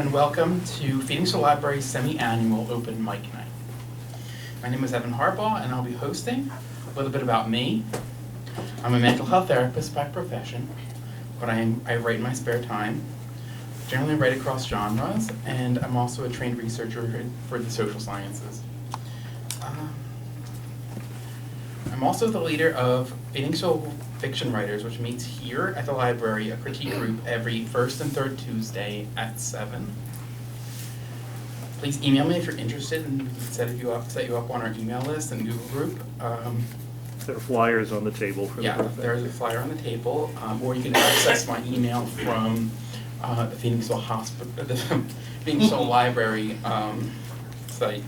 and welcome to Phoenixville Library's semi-annual open mic night. My name is Evan Harbaugh, and I'll be hosting. A little bit about me. I'm a mental health therapist by profession, but I write in my spare time. Generally write across genres, and I'm also a trained researcher for the social sciences. I'm also the leader of Phoenixville Fiction Writers, which meets here at the library, a critique group every first and third Tuesday at 7. Please email me if you're interested, and we can set you up on our email list and Google group. There are flyers on the table for Yeah, there's a flyer on the table, or you can access my email from the Phoenixville the Phoenixville Library site.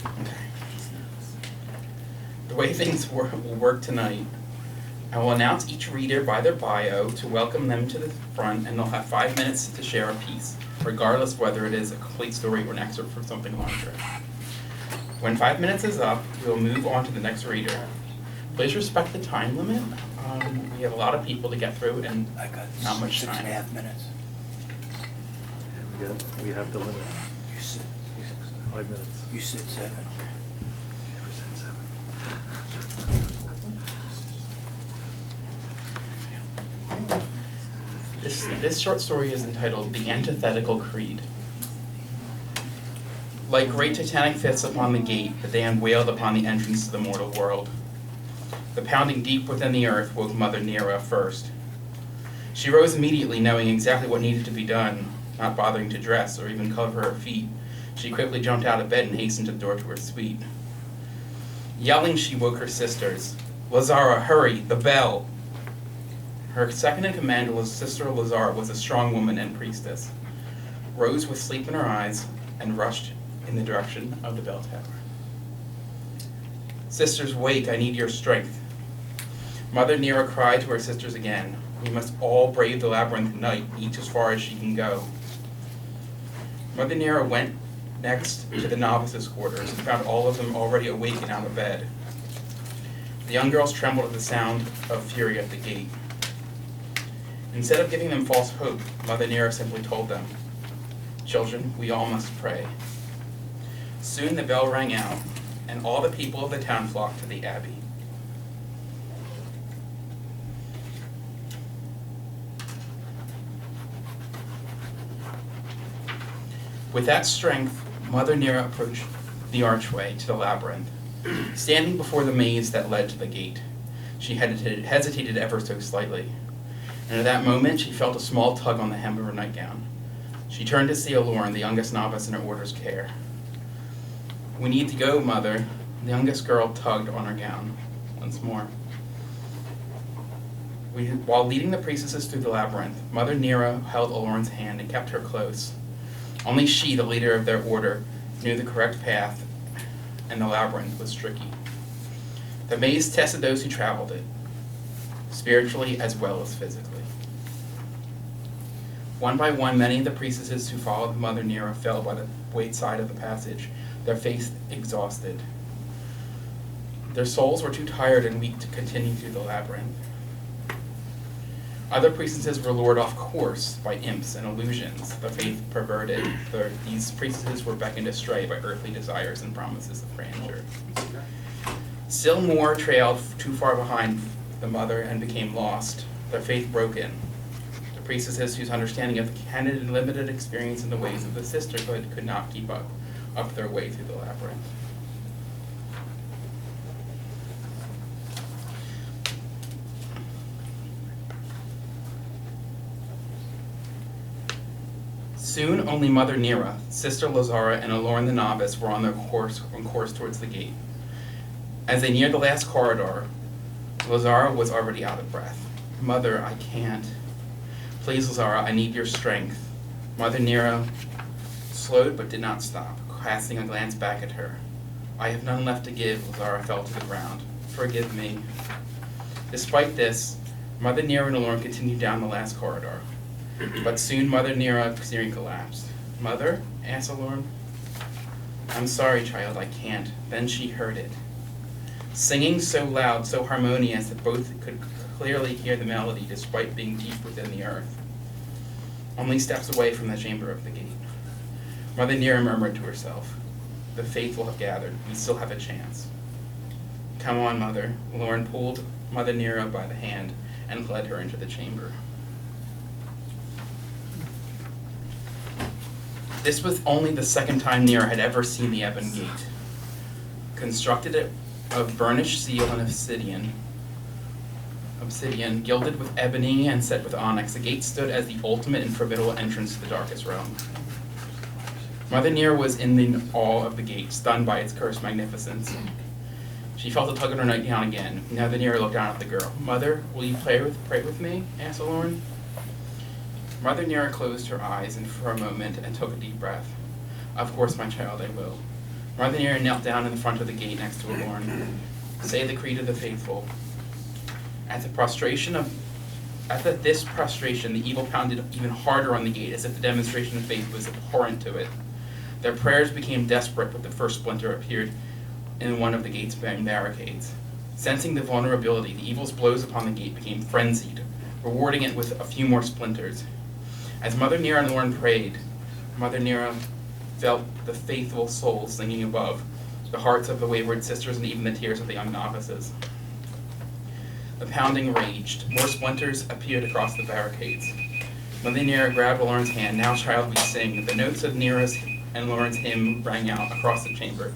Okay. The way things will work tonight, I will announce each reader by their bio to welcome them to the front, and they'll have 5 minutes to share a piece, regardless of whether it is a complete story or an excerpt from something larger. When 5 minutes is up, we'll move on to the next reader. Please respect the time limit. We have a lot of people to get through and I got not much time. 6.5 minutes. We have the limit. You sit 5 minutes. You sit 7. This short story is entitled The Antithetical Creed. Like great titanic fists upon the gate, the damned wailed upon the entrance to the mortal world. The pounding deep within the earth woke Mother Nera first. She rose immediately, knowing exactly what needed to be done, not bothering to dress or even cover her feet. She quickly jumped out of bed and hastened to the door to her suite. Yelling, she woke her sisters. "Lazara, hurry, the bell!" Her second-in-command, Sister Lazara, was a strong woman and priestess, rose with sleep in her eyes, and rushed in the direction of the bell tower. "Sisters, wake, I need your strength." Mother Nera cried to her sisters again. "We must all brave the labyrinth tonight, each as far as she can go." Mother Nera went next to the novices' quarters and found all of them already awake and out of bed. The young girls trembled at the sound of fury at the gate. Instead of giving them false hope, Mother Nera simply told them, "Children, we all must pray." Soon the bell rang out, and all the people of the town flocked to the abbey. With that strength, Mother Nera approached the archway to the labyrinth. Standing before the maze that led to the gate, she hesitated ever so slightly. And at that moment, she felt a small tug on the hem of her nightgown. She turned to see Alorn, the youngest novice in her order's care. "We need to go, Mother." The youngest girl tugged on her gown once more. While leading the priestesses through the labyrinth, Mother Nera held Alorn's hand and kept her close. Only she, the leader of their order, knew the correct path, and the labyrinth was tricky. The maze tested those who traveled it, spiritually as well as physically. One by one, many of the priestesses who followed Mother Nera fell by the wayside of the passage, their faith exhausted. Their souls were too tired and weak to continue through the labyrinth. Other priestesses were lured off course by imps and illusions, the faith perverted. These priestesses were beckoned astray by earthly desires and promises of grandeur. Still more trailed too far behind the mother and became lost, their faith broken. The priestesses whose understanding of the candid and limited experience in the ways of the sisterhood could not keep up their way through the labyrinth. Soon, only Mother Nera, Sister Lazara, and Alorn the novice were on course towards the gate. As they neared the last corridor, Lazara was already out of breath. "Mother, I can't. Please, Lazara, I need your strength." Mother Nera slowed but did not stop, casting a glance back at her. "I have none left to give." Lazara fell to the ground. "Forgive me." Despite this, Mother Nera and Alorn continued down the last corridor. But soon Mother Nera's nearly collapsed. "Mother?" asked Alorn. "I'm sorry, child, I can't." Then she heard it. Singing so loud, so harmonious that both could clearly hear the melody despite being deep within the earth. only steps away from the chamber of the gate. Mother Nera murmured to herself, "The faithful have gathered. We still have a chance." "Come on, Mother." Lauren pulled Mother Nera by the hand and led her into the chamber. This was only the second time Nera had ever seen the ebon gate. Constructed of burnished seal and obsidian, gilded with ebony and set with onyx, the gate stood as the ultimate and formidable entrance to the darkest realm. Mother Nera was in awe of the gate, stunned by its cursed magnificence. She felt a tug on her nightgown again. Mother Nera looked down at the girl. "Mother, will you pray with me?" asked Lauren. Mother Nera closed her eyes and for a moment and took a deep breath. "Of course, my child, I will." Mother Nera knelt down in the front of the gate next to Lauren. "Say the creed of the faithful." At this prostration, the evil pounded even harder on the gate, as if the demonstration of faith was abhorrent to it. Their prayers became desperate when the first splinter appeared in one of the gate's barricades. Sensing the vulnerability, the evil's blows upon the gate became frenzied, rewarding it with a few more splinters. As Mother Nera and Lauren prayed, Mother Nera felt the faithful souls singing above, the hearts of the wayward sisters and even the tears of the young novices. The pounding raged. More splinters appeared across the barricades. Mother Nera grabbed Lauren's hand. "Now, child, we sing." The notes of Nera's and Lauren's hymn rang out across the chamber,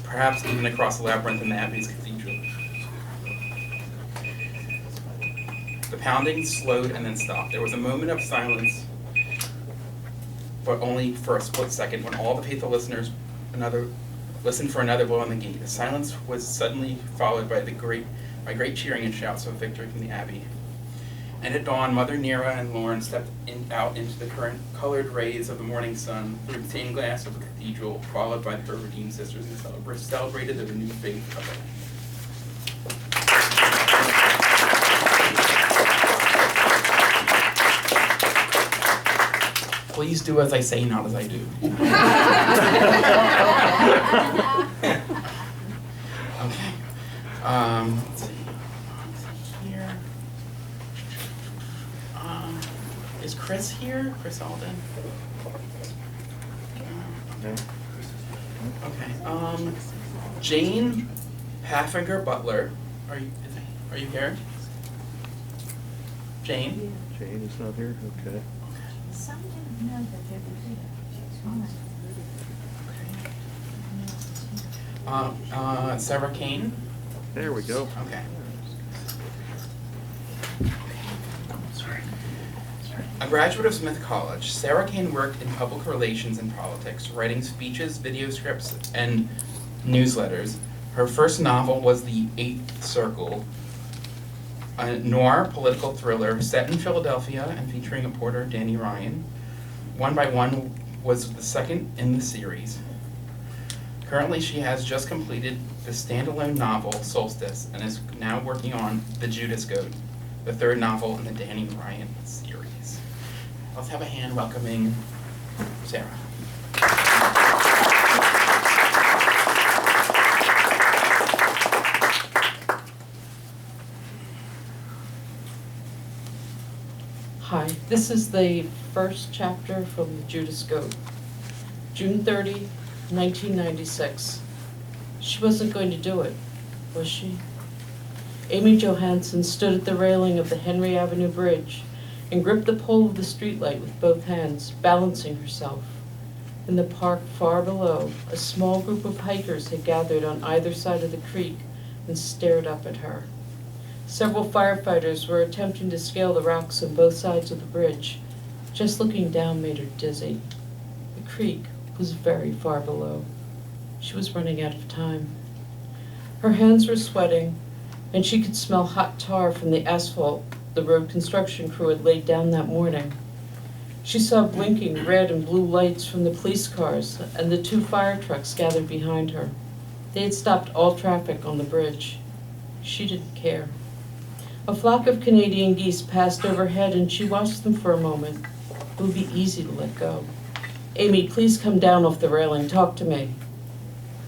perhaps even across the labyrinth in the Abbey's cathedral. The pounding slowed and then stopped. There was a moment of silence, but only for a split second, when all the faithful listeners listened for another blow on the gate. The silence was suddenly followed by great cheering and shouts of victory from the Abbey. And at dawn, Mother Nera and Lauren stepped out into the current colored rays of the morning sun through the stained glass of the cathedral, followed by her redeemed sisters, and celebrated the renewed faith of it. Please do as I say, not as I do. Okay. Let's see. Here. Is Chris here? Chris Alden? Okay. Jane Paffinger Butler. Are you here? Jane? Jane is not here, okay. Some didn't know that they were here. Sarah Kane? There we go. Okay. A graduate of Smith College, Sarah Kane worked in public relations and politics, writing speeches, video scripts, and newsletters. Her first novel was The Eighth Circle, a noir political thriller set in Philadelphia and featuring reporter Danny Ryan. One by One was the second in the series. Currently, she has just completed the standalone novel Solstice and is now working on The Judas Goat, the third novel in the Danny Ryan series. Let's have a hand welcoming Sarah. Hi, this is the first chapter from The Judas Goat. June 30, 1996. She wasn't going to do it, was she? Amy Johansson stood at the railing of the Henry Avenue Bridge and gripped the pole of the streetlight with both hands, balancing herself. In the park far below, a small group of hikers had gathered on either side of the creek and stared up at her. Several firefighters were attempting to scale the rocks on both sides of the bridge. Just looking down made her dizzy. The creek was very far below. She was running out of time. Her hands were sweating, and she could smell hot tar from the asphalt the road construction crew had laid down that morning. She saw blinking red and blue lights from the police cars and the 2 fire trucks gathered behind her. They had stopped all traffic on the bridge. She didn't care. A flock of Canadian geese passed overhead and she watched them for a moment. It would be easy to let go. "Amy, please come down off the railing. Talk to me."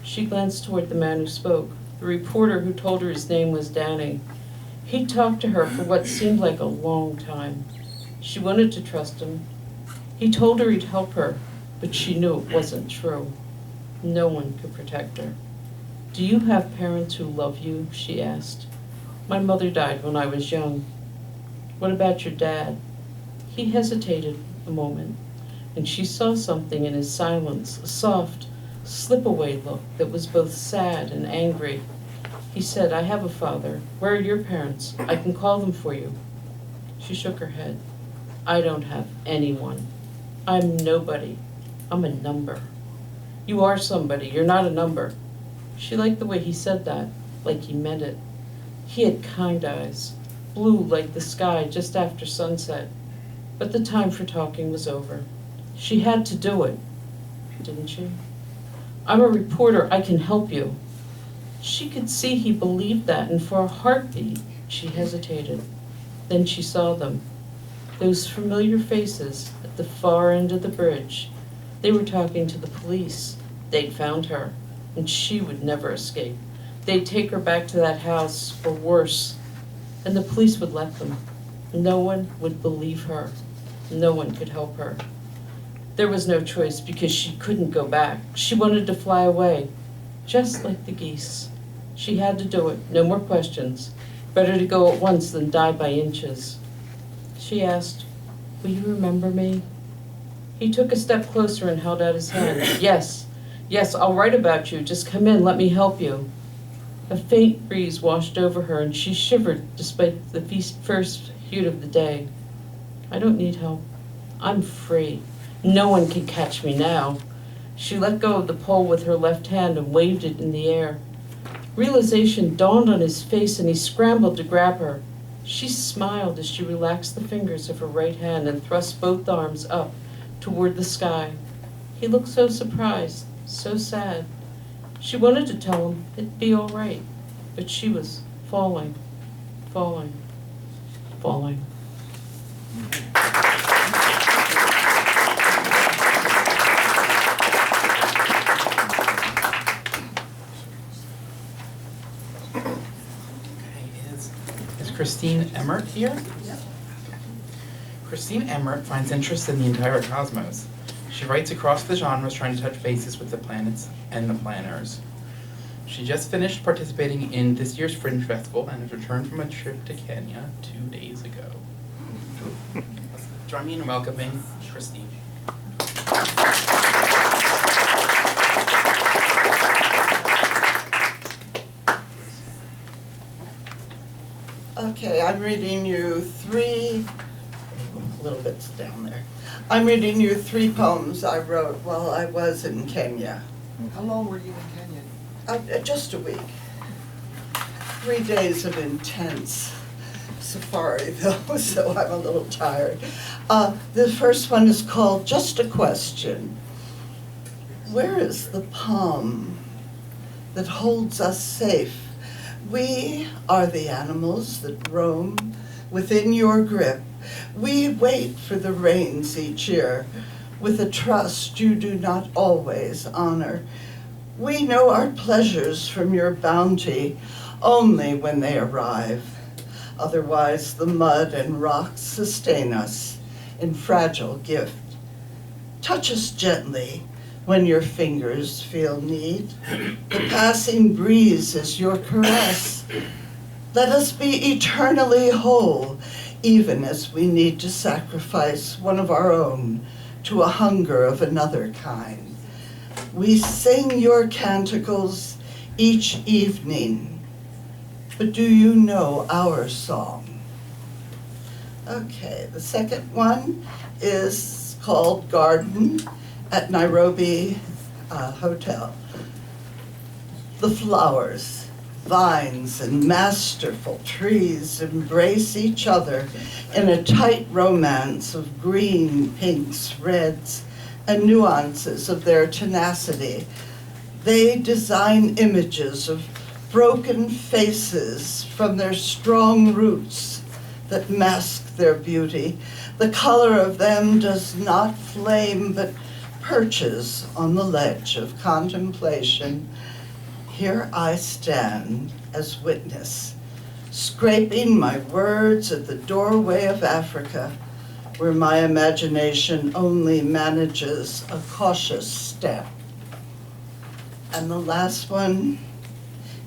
She glanced toward the man who spoke, the reporter who told her his name was Danny. He talked to her for what seemed like a long time. She wanted to trust him, He told her he'd help her, but she knew it wasn't true. No one could protect her. "Do you have parents who love you?" she asked. "My mother died when I was young." "What about your dad?" He hesitated a moment, and she saw something in his silence, a soft, slip-away look that was both sad and angry. He said, "I have a father. Where are your parents? I can call them for you." She shook her head. "I don't have anyone. I'm nobody. I'm a number." "You are somebody. You're not a number." She liked the way he said that, like he meant it. He had kind eyes, blue like the sky just after sunset. But the time for talking was over. She had to do it, didn't she? "I'm a reporter. I can help you." She could see he believed that, and for a heartbeat, she hesitated. Then she saw them. Those familiar faces at the far end of the bridge. They were talking to the police. They'd found her, and she would never escape. They'd take her back to that house, or worse, and the police would let them. No one would believe her. No one could help her. There was no choice because she couldn't go back. She wanted to fly away, just like the geese. She had to do it, no more questions. Better to go at once than die by inches. She asked, "Will you remember me?" He took a step closer and held out his hand. Yes, I'll write about you. Just come in, let me help you." A faint breeze washed over her, and she shivered despite the first heat of the day. "I don't need help. I'm free. No one can catch me now." She let go of the pole with her left hand and waved it in the air. Realization dawned on his face, and he scrambled to grab her. She smiled as she relaxed the fingers of her right hand and thrust both arms up toward the sky. He looked so surprised, so sad. She wanted to tell him it'd be all right, but she was falling, falling, falling. Is Christine Emmert here? Yep. Christine Emmert finds interest in the entire cosmos. She writes across the genres, trying to touch bases with the planets and the planners. She just finished participating in this year's Fringe Festival and has returned from a trip to Kenya 2 days ago. Join me in welcoming Christine. Okay, I'm reading you three, a little bit's down there. I'm reading you three poems I wrote while I was in Kenya. How long were you in Kenya? Just a week. 3 days of intense safari though, so I'm a little tired. The first one is called Just a Question. Where is the palm that holds us safe? We are the animals that roam within your grip. We wait for the rains each year with a trust you do not always honor. We know our pleasures from your bounty only when they arrive. Otherwise, the mud and rocks sustain us in fragile gift. Touch us gently when your fingers feel need. The passing breeze is your caress. Let us be eternally whole, even as we need to sacrifice one of our own to a hunger of another kind. We sing your canticles each evening, but do you know our song? Okay, the second one is called Garden at Nairobi Hotel. The flowers, vines, and masterful trees embrace each other in a tight romance of green, pinks, reds, and nuances of their tenacity. They design images of broken faces from their strong roots that mask their beauty. The color of them does not flame, but perches on the ledge of contemplation. Here I stand as witness, scraping my words at the doorway of Africa, where my imagination only manages a cautious step. And the last one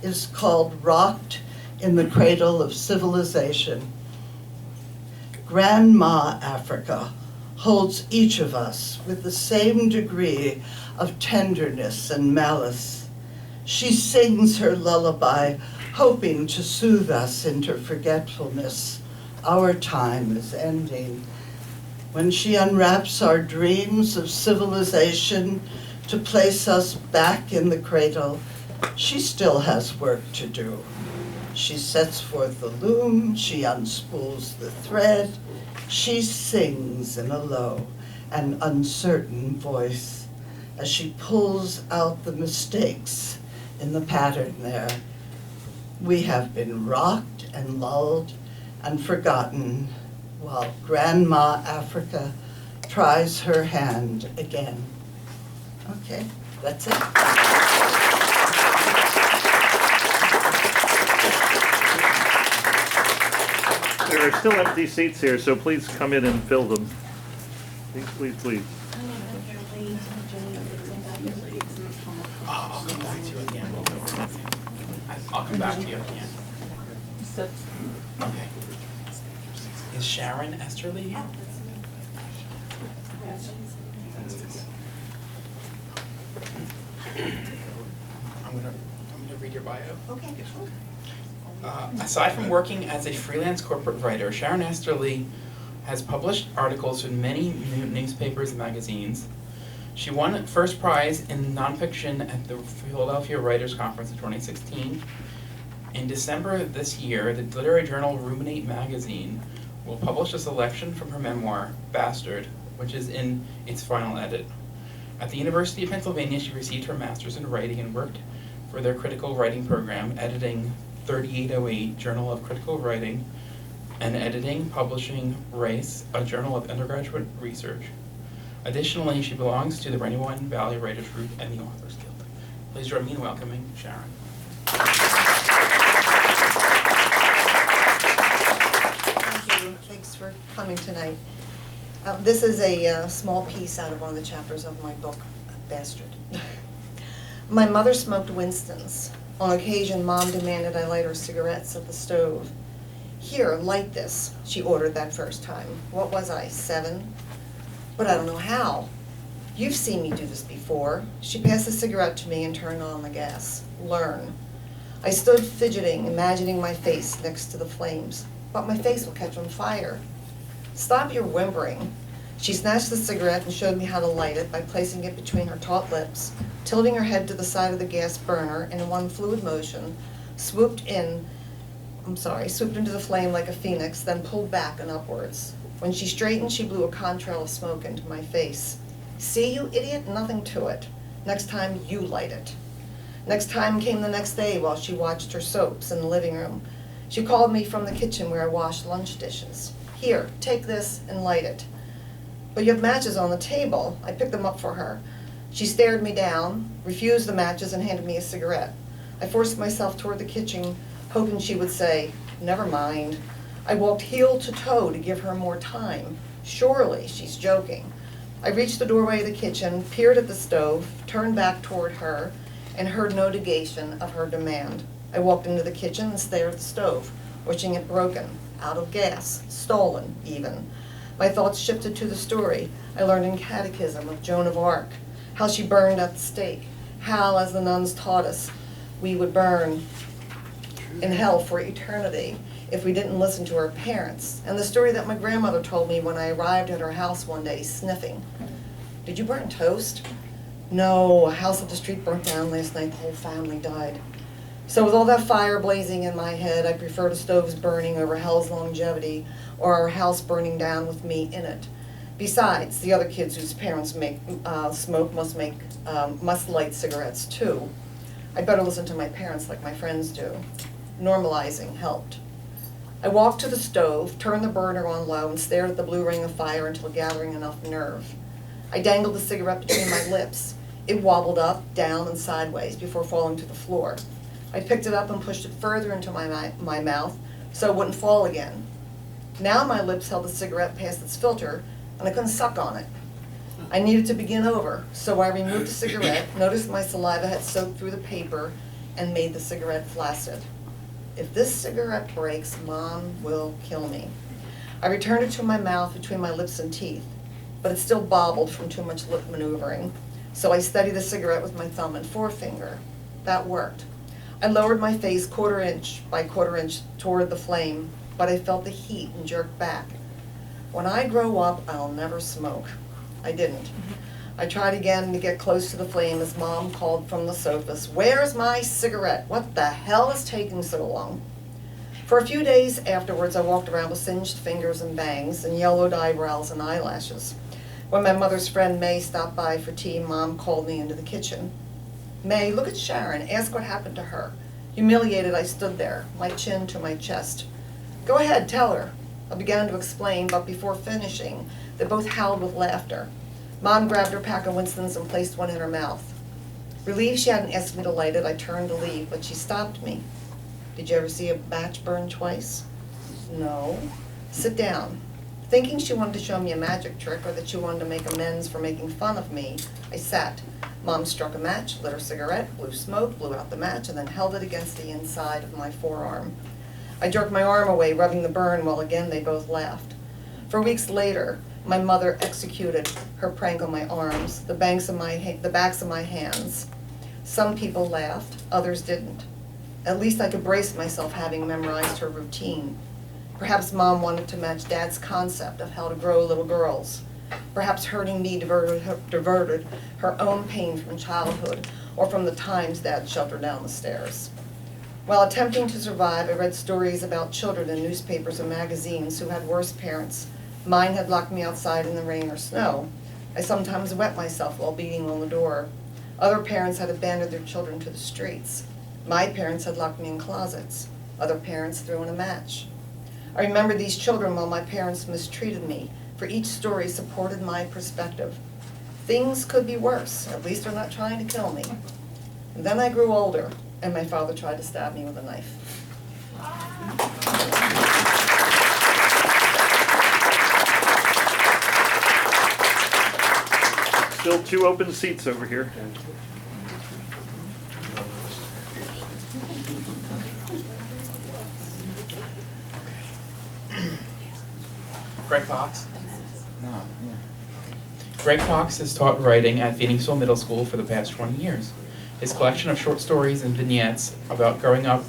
is called Rocked in the Cradle of Civilization. Grandma Africa holds each of us with the same degree of tenderness and malice. She sings her lullaby, hoping to soothe us into forgetfulness. Our time is ending. When she unwraps our dreams of civilization to place us back in the cradle, she still has work to do. She sets forth the loom, she unspools the thread, she sings in a low and uncertain voice as she pulls out the mistakes in the pattern there. We have been rocked and lulled and forgotten while Grandma Africa tries her hand again. Okay, that's it. There are still empty seats here, so please come in and fill them. Please, please. I'll come back to you at the end. I'll come back to you at the end. Okay. Is Sharon Esterly here? I'm gonna read your bio. Okay, sure. Aside from working as a freelance corporate writer, Sharon Esterly has published articles in many newspapers and magazines. She won first prize in nonfiction at the Philadelphia Writers Conference in 2016. In December of this year, the literary journal Ruminate magazine will publish a selection from her memoir, Bastard, which is in its final edit. At the University of Pennsylvania, she received her master's in writing and worked for their critical writing program, editing 3808 Journal of Critical Writing, and editing, publishing Race, a journal of undergraduate research. Additionally, she belongs to the Brandywine Valley Writers Group and the Authors Guild. Please join me in welcoming Sharon. Thank you. Thanks for coming tonight. This is a small piece out of one of the chapters of my book, Bastard. My mother smoked Winston's. On occasion, Mom demanded I light her cigarettes at the stove. Here, light this, she ordered that first time. What was I, 7? But I don't know how. You've seen me do this before. She passed the cigarette to me and turned on the gas. Learn. I stood fidgeting, imagining my face next to the flames. But my face will catch on fire. Stop your whimpering. She snatched the cigarette and showed me how to light it by placing it between her taut lips, tilting her head to the side of the gas burner, and in one fluid motion, swooped into the flame like a phoenix, then pulled back and upwards. When she straightened, she blew a contrail of smoke into my face. See, you idiot, nothing to it. Next time, you light it. Next time came the next day while she watched her soaps in the living room. She called me from the kitchen where I washed lunch dishes. Here, take this and light it. But you have matches on the table. I picked them up for her. She stared me down, refused the matches, and handed me a cigarette. I forced myself toward the kitchen, hoping she would say, never mind. I walked heel to toe to give her more time. Surely she's joking. I reached the doorway of the kitchen, peered at the stove, turned back toward her, and heard no negation of her demand. I walked into the kitchen and stared at the stove, wishing it broken, out of gas, stolen even. My thoughts shifted to the story I learned in catechism of Joan of Arc, how she burned at the stake, how, as the nuns taught us, we would burn in hell for eternity if we didn't listen to our parents, and the story that my grandmother told me when I arrived at her house one day sniffing. Did you burn toast? No, a house up the street burnt down last night, the whole family died. So with all that fire blazing in my head, I prefer the stoves burning over hell's longevity or our house burning down with me in it. Besides, the other kids whose parents smoke must light cigarettes too. I better listen to my parents like my friends do. Normalizing helped. I walked to the stove, turned the burner on low, and stared at the blue ring of fire until gathering enough nerve. I dangled the cigarette between my lips. It wobbled up, down, and sideways before falling to the floor. I picked it up and pushed it further into my mouth so it wouldn't fall again. Now my lips held the cigarette past its filter, and I couldn't suck on it. I needed to begin over, so I removed the cigarette, noticed my saliva had soaked through the paper, and made the cigarette flaccid. If this cigarette breaks, Mom will kill me. I returned it to my mouth between my lips and teeth, but it still bobbled from too much lip maneuvering, so I steadied the cigarette with my thumb and forefinger. That worked. I lowered my face 1/4 inch by 1/4 inch toward the flame, but I felt the heat and jerked back. When I grow up, I'll never smoke. I didn't. I tried again to get close to the flame as Mom called from the sofas, "Where's my cigarette? What the hell is taking so long?" For a few days afterwards, I walked around with singed fingers and bangs and yellowed eyebrows and eyelashes. When my mother's friend May stopped by for tea, Mom called me into the kitchen. "May, look at Sharon. Ask what happened to her." Humiliated, I stood there, my chin to my chest. "Go ahead, tell her." I began to explain, but before finishing, they both howled with laughter. Mom grabbed her pack of Winston's and placed one in her mouth. Relieved she hadn't asked me to light it, I turned to leave, but she stopped me. "Did you ever see a match burn twice?" "No." "Sit down." Thinking she wanted to show me a magic trick or that she wanted to make amends for making fun of me, I sat. Mom struck a match, lit her cigarette, blew smoke, blew out the match, and then held it against the inside of my forearm. I jerked my arm away, rubbing the burn, while again they both laughed. For weeks later, my mother executed her prank on my arms, the backs of my hands. Some people laughed, others didn't. At least I could brace myself having memorized her routine. Perhaps Mom wanted to match Dad's concept of how to grow little girls. Perhaps hurting me diverted her own pain from childhood or from the times Dad shoved her down the stairs. While attempting to survive, I read stories about children in newspapers and magazines who had worse parents. Mine had locked me outside in the rain or snow. I sometimes wet myself while beating on the door. Other parents had abandoned their children to the streets. My parents had locked me in closets. Other parents threw in a match. I remember these children while my parents mistreated me, for each story supported my perspective. Things could be worse, at least they're not trying to kill me. And then I grew older, and my father tried to stab me with a knife. Still 2 open seats over here. Greg Fox? No. Yeah. Greg Fox has taught writing at Phoenixville Middle School for the past 20 years. His collection of short stories and vignettes about growing up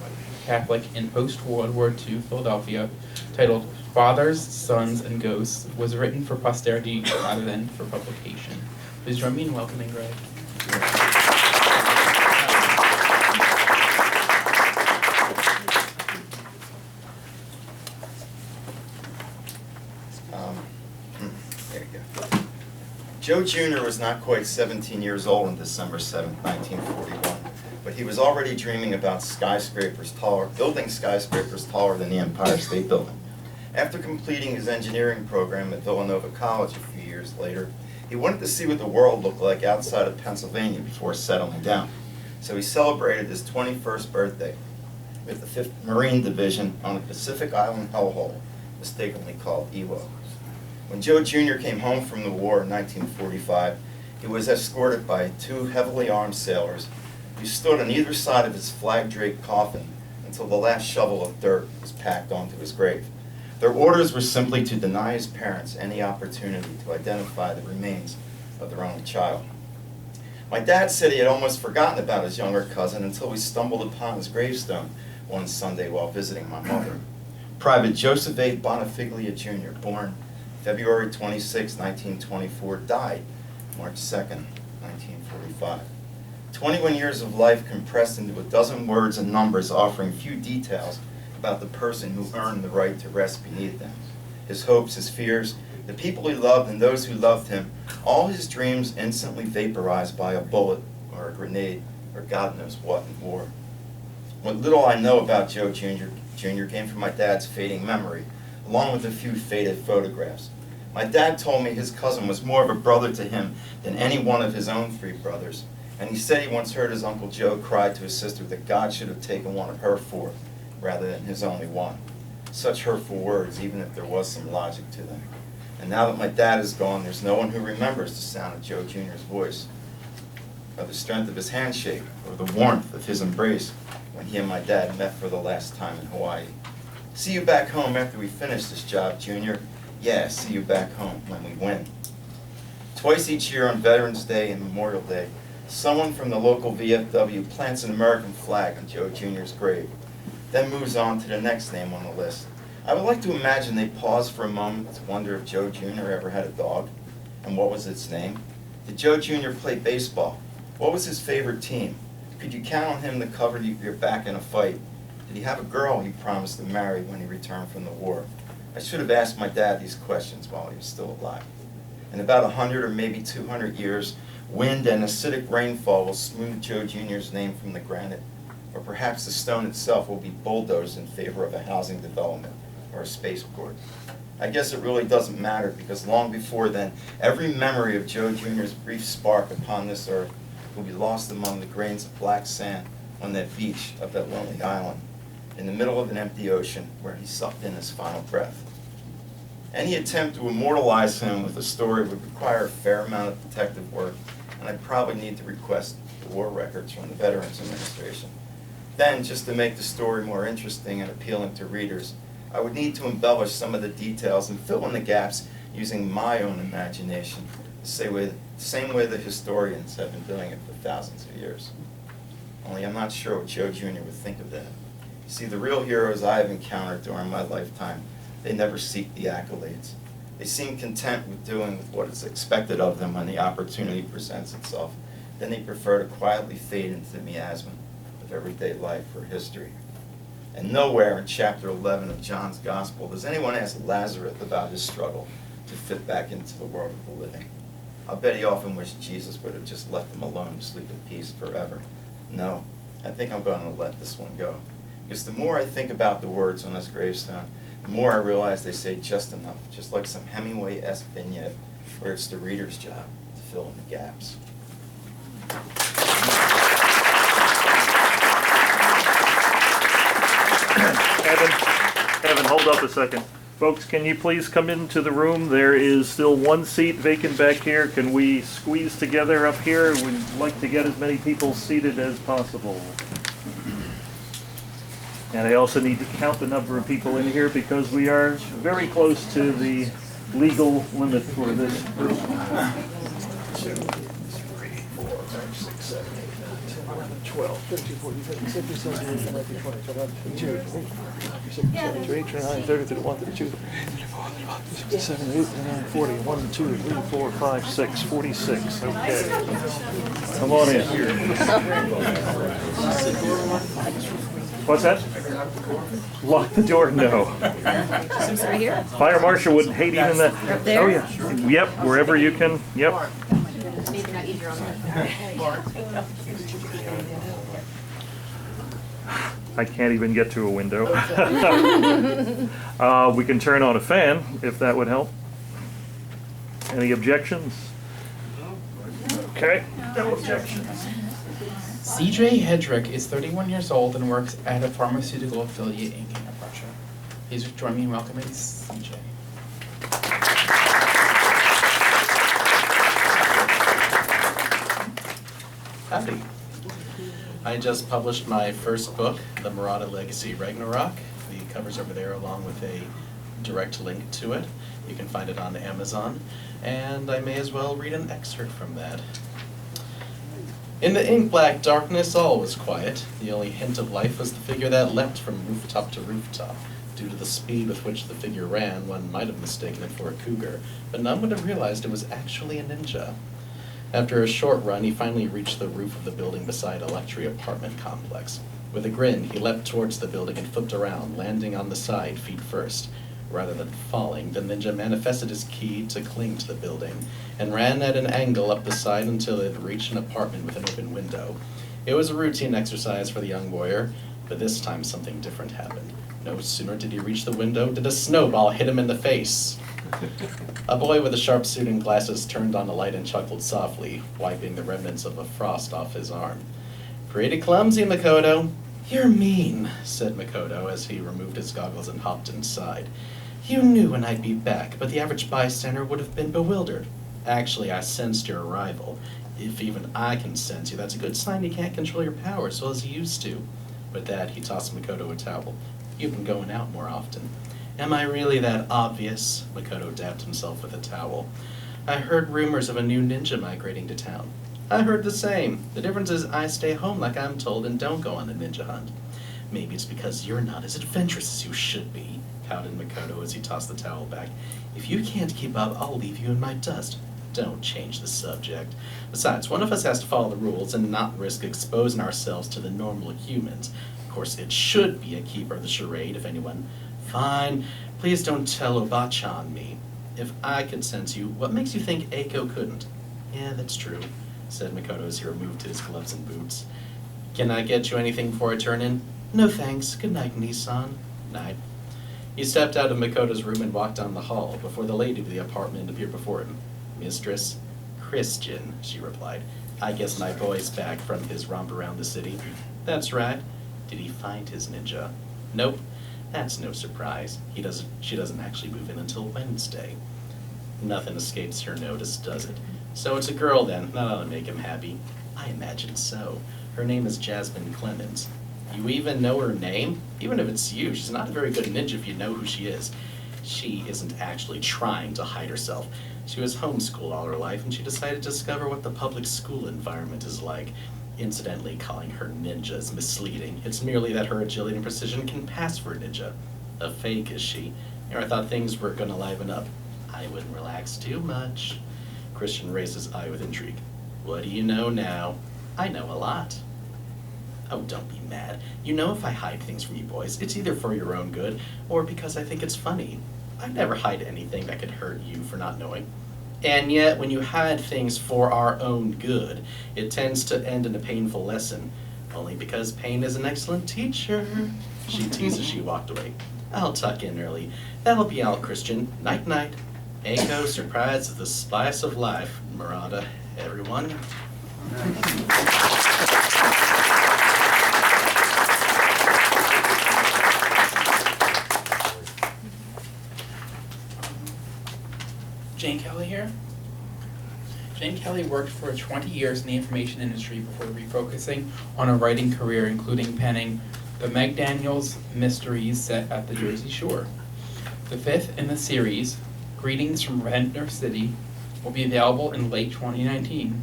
Catholic in post-World War II Philadelphia, titled Fathers, Sons, and Ghosts, was written for posterity rather than for publication. Please join me in welcoming Greg. There you go. Joe Jr. was not quite 17 years old on December 7, 1941, but he was already dreaming about building skyscrapers taller than the Empire State Building. After completing his engineering program at Villanova College a few years later, he wanted to see what the world looked like outside of Pennsylvania before settling down. So he celebrated his 21st birthday with the 5th Marine Division on the Pacific Island hellhole, mistakenly called Iwo. When Joe Jr. came home from the war in 1945, he was escorted by 2 heavily armed sailors who stood on either side of his flag-draped coffin until the last shovel of dirt was packed onto his grave. Their orders were simply to deny his parents any opportunity to identify the remains of their only child. My dad said he had almost forgotten about his younger cousin until we stumbled upon his gravestone one Sunday while visiting my mother. Private Joseph A. Bonifiglia Jr., born February 26, 1924, died March 2nd, 1945. 21 years of life compressed into a dozen words and numbers offering few details about the person who earned the right to rest beneath them. His hopes, his fears, the people he loved and those who loved him, all his dreams instantly vaporized by a bullet or a grenade or God knows what in war. What little I know about Joe Jr. came from my dad's fading memory, along with a few faded photographs. My dad told me his cousin was more of a brother to him than any one of his own 3 brothers, and he said he once heard his Uncle Joe cry to his sister that God should have taken one of her 4 rather than his only one. Such hurtful words, even if there was some logic to them. And now that my dad is gone, there's no one who remembers the sound of Joe Jr.'s voice, or the strength of his handshake, or the warmth of his embrace when he and my dad met for the last time in Hawaii. See you back home after we finish this job, Junior. Yeah, see you back home when we win. Twice each year on Veterans Day and Memorial Day, someone from the local VFW plants an American flag on Joe Jr.'s grave, then moves on to the next name on the list. I would like to imagine they pause for a moment to wonder if Joe Jr. ever had a dog, and what was its name? Did Joe Jr. play baseball? What was his favorite team? Could you count on him to cover your back in a fight? Did he have a girl he promised to marry when he returned from the war? I should have asked my dad these questions while he was still alive. In about 100 or maybe 200 years, wind and acidic rainfall will smooth Joe Jr.'s name from the granite, or perhaps the stone itself will be bulldozed in favor of a housing development or a spaceport. I guess it really doesn't matter, because long before then, every memory of Joe Jr.'s brief spark upon this earth will be lost among the grains of black sand on that beach of that lonely island, in the middle of an empty ocean where he sucked in his final breath. Any attempt to immortalize him with a story would require a fair amount of detective work, and I'd probably need to request the war records from the Veterans Administration. Then, just to make the story more interesting and appealing to readers, I would need to embellish some of the details and fill in the gaps using my own imagination, the same way the historians have been doing it for thousands of years. Only I'm not sure what Joe Jr. would think of that. You see, the real heroes I have encountered during my lifetime, they never seek the accolades. They seem content with doing what is expected of them when the opportunity presents itself. Then they prefer to quietly fade into the miasma of everyday life or history. And nowhere in chapter 11 of John's Gospel does anyone ask Lazarus about his struggle to fit back into the world of the living. I'll bet he often wished Jesus would have just left him alone to sleep in peace forever. No, I think I'm going to let this one go. Because the more I think about the words on this gravestone, the more I realize they say just enough, just like some Hemingway-esque vignette where it's the reader's job to fill in the gaps. Evan, hold up a second. Folks, can you please come into the room? There is still one seat vacant back here. Can we squeeze together up here? We'd like to get as many people seated as possible. And I also need to count the number of people in here because we are very close to the legal limit for this group. 2, 3, 4, 5, 6, 7, 8, 9, 10, 11, 12, 13, 14, 15, 16, 17, 18, 19, 20, 21, 22, 23, 24, 25, 26, 27, 28, 29, 30, 31, 32, 34, 35, 36, 37, 38, 39, 40, 1, 2, 3, 4, 5, 6, 46. Okay. Come on in. What's that? Lock the door? No. Right here? Fire marshal would hate even that. Up there? Oh, yeah. Yep, wherever you can. Yep. Maybe not easier on that. I can't even get to a window. We can turn on a fan, if that would help. Any objections? Okay, no objections. CJ Hedrick is 31 years old and works at a pharmaceutical affiliate in King of Prussia. Please join me in welcoming CJ. Howdy. I just published my first book, The Murata Legacy Ragnarok. The cover's over there along with a direct link to it. You can find it on Amazon, and I may as well read an excerpt from that. In the ink-black darkness, all was quiet. The only hint of life was the figure that leapt from rooftop to rooftop. Due to the speed with which the figure ran, one might have mistaken it for a cougar, but none would have realized it was actually a ninja. After a short run, he finally reached the roof of the building beside a luxury apartment complex. With a grin, he leapt towards the building and flipped around, landing on the side, feet first. Rather than falling, the ninja manifested his ki to cling to the building, and ran at an angle up the side until it reached an apartment with an open window. It was a routine exercise for the young warrior, but this time something different happened. No sooner did he reach the window did a snowball hit him in the face. A boy with a sharp suit and glasses turned on the light and chuckled softly, wiping the remnants of a frost off his arm. "Pretty clumsy, Makoto." "You're mean," said Makoto as he removed his goggles and hopped inside. "You knew when I'd be back, but the average bystander would have been bewildered. Actually, I sensed your arrival. If even I can sense you, that's a good sign you can't control your power as well as you used to." With that, he tossed Makoto a towel. "You've been going out more often." "Am I really that obvious?" Makoto dabbed himself with a towel. "I heard rumors of a new ninja migrating to town." "I heard the same. The difference is I stay home like I'm told and don't go on the ninja hunt." "Maybe it's because you're not as adventurous as you should be," pouted Makoto as he tossed the towel back. "If you can't keep up, I'll leave you in my dust." "Don't change the subject. Besides, one of us has to follow the rules and not risk exposing ourselves to the normal humans. Of course, it should be a keeper of the charade if anyone. Fine. Please don't tell Oba-chan me. If I could sense you, what makes you think Eiko couldn't?" "Yeah, that's true," said Makoto as he removed his gloves and boots. "Can I get you anything before I turn in?" "No thanks. Good night, Nissan." "Night." He stepped out of Makoto's room and walked down the hall before the lady of the apartment appeared before him. "Mistress?" "Christian," she replied. "I guess my boy's back from his romp around the city." "That's right." "Did he find his ninja?" "Nope." "That's no surprise. She doesn't actually move in until Wednesday." Nothing escapes her notice, does it? "So it's a girl then. That ought to make him happy." "I imagine so. Her name is Jasmine Clemens." "You even know her name? Even if it's you, she's not a very good ninja if you know who she is." "She isn't actually trying to hide herself. She was homeschooled all her life, and she decided to discover what the public school environment is like. Incidentally, calling her ninja is misleading. It's merely that her agility and precision can pass for a ninja." "A fake, is she? Here I thought things were gonna liven up." "I wouldn't relax too much." Christian raised his eye with intrigue. "What do you know now?" "I know a lot." "Oh, don't be mad. You know if I hide things from you boys, it's either for your own good or because I think it's funny. I never hide anything that could hurt you for not knowing. And yet, when you hide things for our own good, it tends to end in a painful lesson. Only because pain is an excellent teacher," she teased as she walked away. "I'll tuck in early. That'll be all, Christian. Night-night. Eiko, surprise is the spice of life, Murata, everyone." Jane Kelly here. Jane Kelly worked for 20 years in the information industry before refocusing on a writing career, including penning the Meg Daniels mysteries set at the Jersey Shore. The fifth in the series, Greetings from Ventnor City, will be available in late 2019.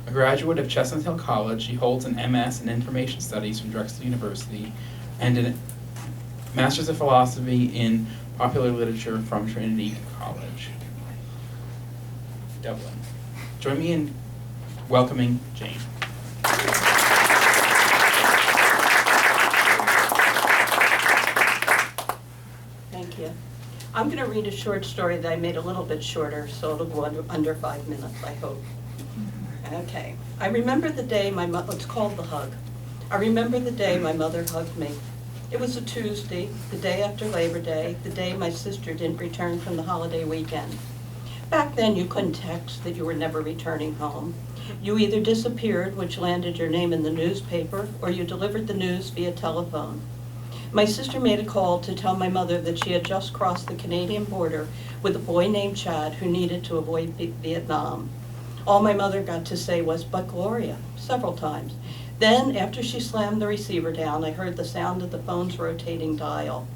A graduate of Chestnut Hill College, she holds an MS in Information Studies from Drexel University and a Master's of Philosophy in Popular Literature from Trinity College, Dublin. Join me in welcoming Jane. Thank you. I'm going to read a short story that I made a little bit shorter, so it'll go under 5 minutes, I hope. Okay. I remember the day my mother, it's called The Hug. I remember the day my mother hugged me. It was a Tuesday, the day after Labor Day, the day my sister didn't return from the holiday weekend. Back then, you couldn't text that you were never returning home. You either disappeared, which landed your name in the newspaper, or you delivered the news via telephone. My sister made a call to tell my mother that she had just crossed the Canadian border with a boy named Chad who needed to avoid Vietnam. All my mother got to say was, "But Gloria," several times. Then, after she slammed the receiver down, I heard the sound of the phone's rotating dial.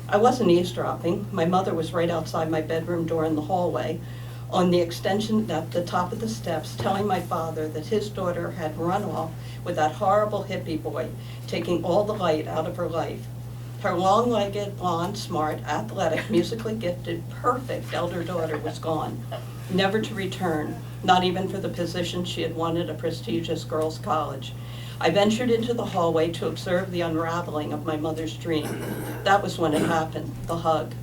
I wasn't eavesdropping. My mother was right outside my bedroom door in the hallway, on the extension at the top of the steps, telling my father that his daughter had run off with that horrible hippie boy, taking all the light out of her life. Her long-legged, blonde, smart, athletic, musically gifted, perfect elder daughter was gone, never to return, not even for the position she had won at a prestigious girls' college. I ventured into the hallway to observe the unraveling of my mother's dream. That was when it happened, the hug.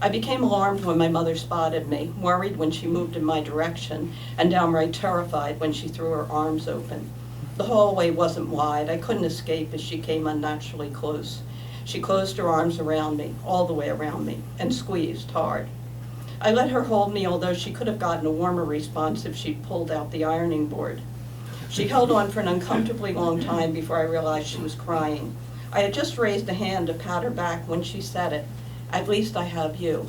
I became alarmed when my mother spotted me, worried when she moved in my direction, and downright terrified when she threw her arms open. The hallway wasn't wide. I couldn't escape as she came unnaturally close. She closed her arms around me, all the way around me, and squeezed hard. I let her hold me, although she could have gotten a warmer response if she'd pulled out the ironing board. She held on for an uncomfortably long time before I realized she was crying. I had just raised a hand to pat her back when she said it. At least I have you.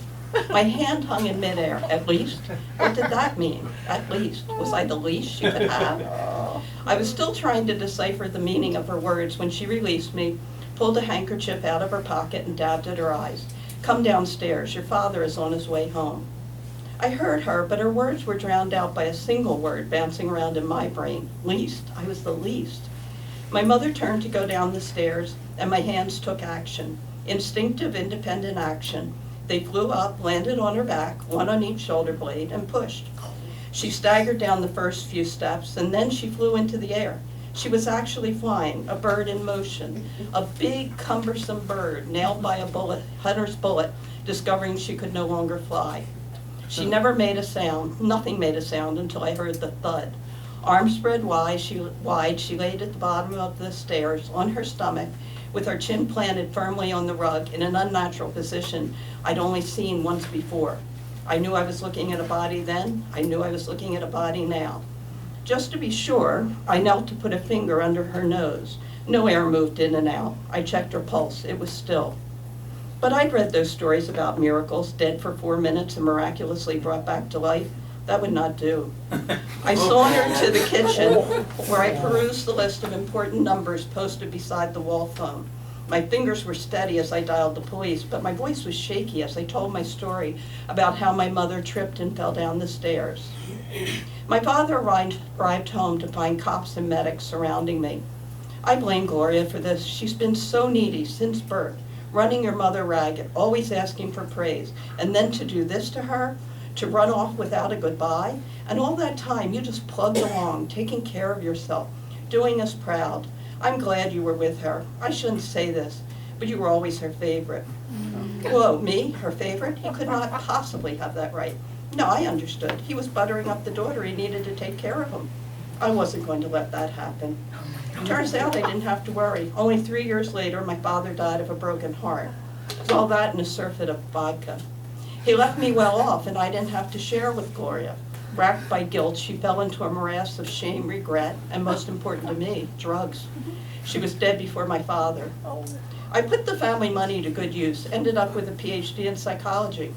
My hand hung in midair. At least? What did that mean? At least? Was I the least she could have? I was still trying to decipher the meaning of her words when she released me, pulled a handkerchief out of her pocket and dabbed at her eyes. Come downstairs. Your father is on his way home. I heard her, but her words were drowned out by a single word bouncing around in my brain. Least. I was the least. My mother turned to go down the stairs, and my hands took action. Instinctive, independent action. They flew up, landed on her back, one on each shoulder blade, and pushed. She staggered down the first few steps, and then she flew into the air. She was actually flying, a bird in motion, a big, cumbersome bird nailed by a bullet, hunter's bullet, discovering she could no longer fly. She never made a sound, nothing made a sound until I heard the thud. Arms spread wide, she laid at the bottom of the stairs on her stomach, with her chin planted firmly on the rug in an unnatural position I'd only seen once before. I knew I was looking at a body then, I knew I was looking at a body now. Just to be sure, I knelt to put a finger under her nose. No air moved in and out. I checked her pulse, it was still. But I'd read those stories about miracles, dead for 4 minutes and miraculously brought back to life. That would not do. I sauntered to the kitchen where I perused the list of important numbers posted beside the wall phone. My fingers were steady as I dialed the police, but my voice was shaky as I told my story about how my mother tripped and fell down the stairs. My father arrived home to find cops and medics surrounding me. I blame Gloria for this. She's been so needy since birth, running your mother ragged, always asking for praise, and then to do this to her? To run off without a goodbye? And all that time you just plugged along, taking care of yourself, doing us proud. I'm glad you were with her. I shouldn't say this, but you were always her favorite. Whoa, me? Her favorite? He could not possibly have that right. No, I understood. He was buttering up the daughter. He needed to take care of him. I wasn't going to let that happen. Turns out I didn't have to worry. Only 3 years later, my father died of a broken heart. All that in a surfeit of vodka. He left me well off, and I didn't have to share with Gloria. Racked by guilt, she fell into a morass of shame, regret, and most important to me, drugs. She was dead before my father. I put the family money to good use, ended up with a PhD in psychology.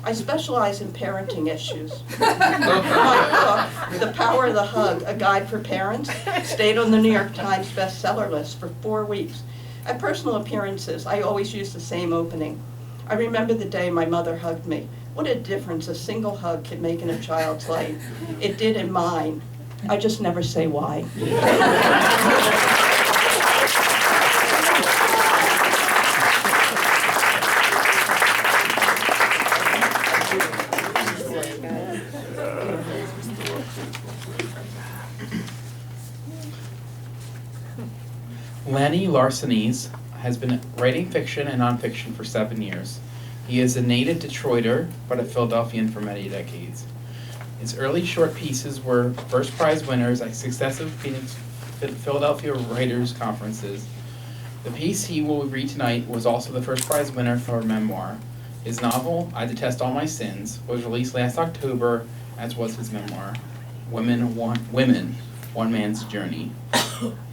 I specialize in parenting issues. My book, The Power of the Hug, A Guide for Parents, stayed on the New York Times bestseller list for 4 weeks. At personal appearances, I always use the same opening. I remember the day my mother hugged me. What a difference a single hug can make in a child's life. It did in mine. I just never say why. Lenny Larsenes has been writing fiction and nonfiction for 7 years. He is a native Detroiter, but a Philadelphian for many decades. His early short pieces were first prize winners at successive Philadelphia Writers' Conferences. The piece he will read tonight was also the first prize winner for a memoir. His novel, I Detest All My Sins, was released last October, as was his memoir, Women, One Man's Journey.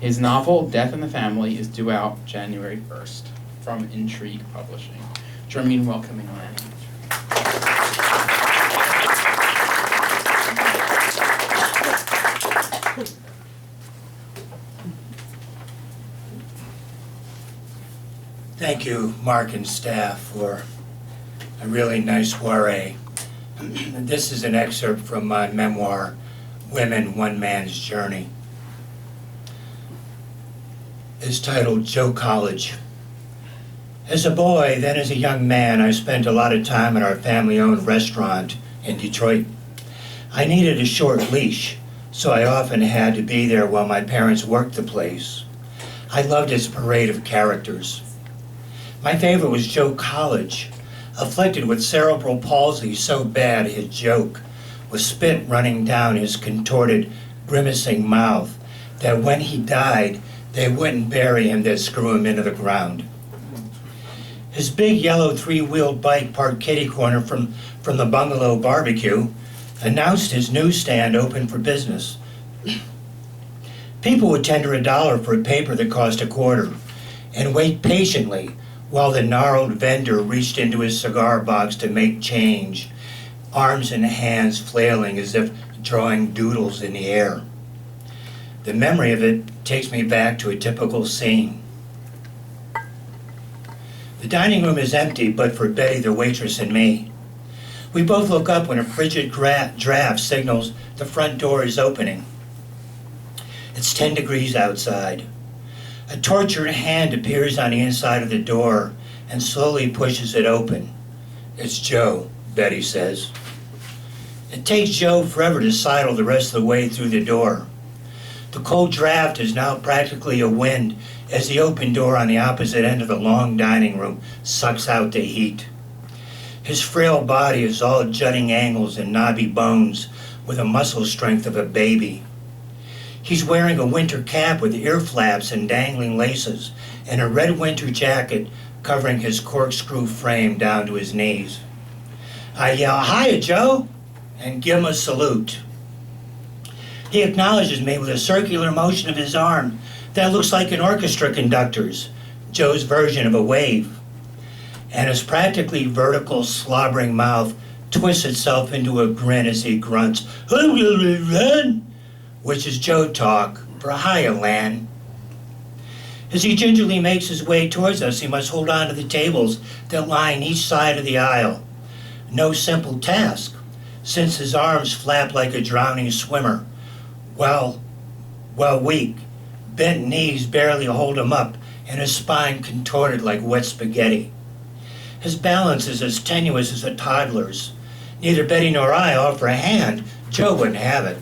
His novel, Death in the Family, is due out January 1st from Intrigue Publishing. Join me in welcoming Lenny. Thank you, Mark and staff, for a really nice soiree. This is an excerpt from my memoir, Women, One Man's Journey. It's titled Joe College. As a boy, then as a young man, I spent a lot of time at our family-owned restaurant in Detroit. I needed a short leash, so I often had to be there while my parents worked the place. I loved its parade of characters. My favorite was Joe College, afflicted with cerebral palsy so bad his joke was spit running down his contorted, grimacing mouth that when he died, they wouldn't bury him, they'd screw him into the ground. His big yellow 3-wheeled bike parked kitty corner from the bungalow barbecue announced his newsstand open for business. People would tender $1 for a paper that cost $0.25. and wait patiently while the gnarled vendor reached into his cigar box to make change, arms and hands flailing as if drawing doodles in the air. The memory of it takes me back to a typical scene. The dining room is empty, but for Betty, the waitress, and me. We both look up when a frigid draft signals the front door is opening. It's 10 degrees outside. A tortured hand appears on the inside of the door and slowly pushes it open. It's Joe, Betty says. It takes Joe forever to sidle the rest of the way through the door. The cold draft is now practically a wind as the open door on the opposite end of the long dining room sucks out the heat. His frail body is all jutting angles and knobby bones with the muscle strength of a baby. He's wearing a winter cap with ear flaps and dangling laces and a red winter jacket covering his corkscrew frame down to his knees. I yell, "Hiya, Joe," and give him a salute. He acknowledges me with a circular motion of his arm that looks like an orchestra conductor's, Joe's version of a wave. And his practically vertical, slobbering mouth twists itself into a grin as he grunts, which is Joe talk for hiya, Lan. As he gingerly makes his way towards us, he must hold on to the tables that line each side of the aisle. No simple task, since his arms flap like a drowning swimmer. Well, weak. Bent knees barely hold him up, and his spine contorted like wet spaghetti. His balance is as tenuous as a toddler's. Neither Betty nor I offer a hand. Joe wouldn't have it.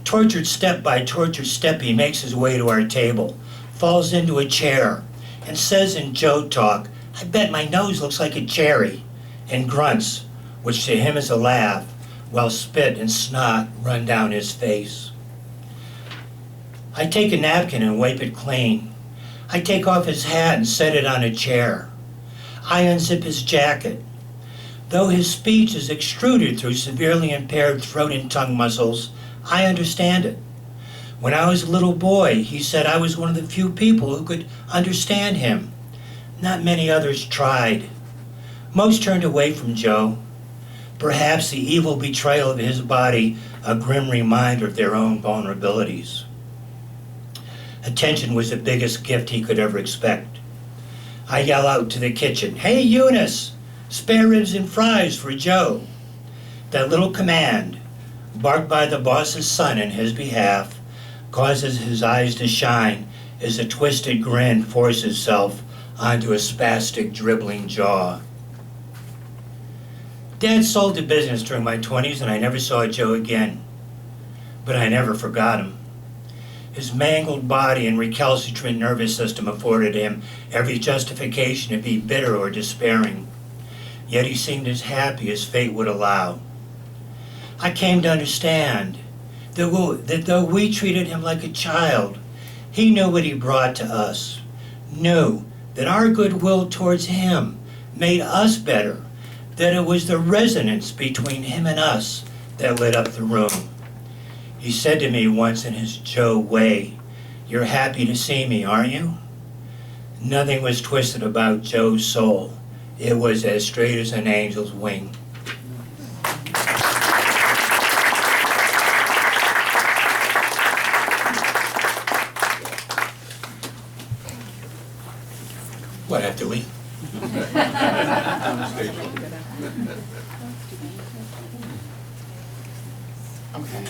Tortured step by tortured step, he makes his way to our table, falls into a chair, and says in Joe talk, "I bet my nose looks like a cherry," and grunts, which to him is a laugh, while spit and snot run down his face. I take a napkin and wipe it clean. I take off his hat and set it on a chair. I unzip his jacket. Though his speech is extruded through severely impaired throat and tongue muscles, I understand it. When I was a little boy, he said I was one of the few people who could understand him. Not many others tried. Most turned away from Joe. Perhaps the evil betrayal of his body, a grim reminder of their own vulnerabilities. Attention was the biggest gift he could ever expect. I yell out to the kitchen, "Hey, Eunice, spare ribs and fries for Joe." That little command, barked by the boss's son in his behalf, causes his eyes to shine as a twisted grin forces itself onto a spastic, dribbling jaw. Dad sold the business during my 20s and I never saw Joe again. But I never forgot him. His mangled body and recalcitrant nervous system afforded him every justification to be bitter or despairing. Yet he seemed as happy as fate would allow. I came to understand that though we treated him like a child, he knew what he brought to us, knew that our goodwill towards him made us better, that it was the resonance between him and us that lit up the room. He said to me once in his Joe way, "You're happy to see me, aren't you?" Nothing was twisted about Joe's soul. It was as straight as an angel's wing. What, have to leave? Okay.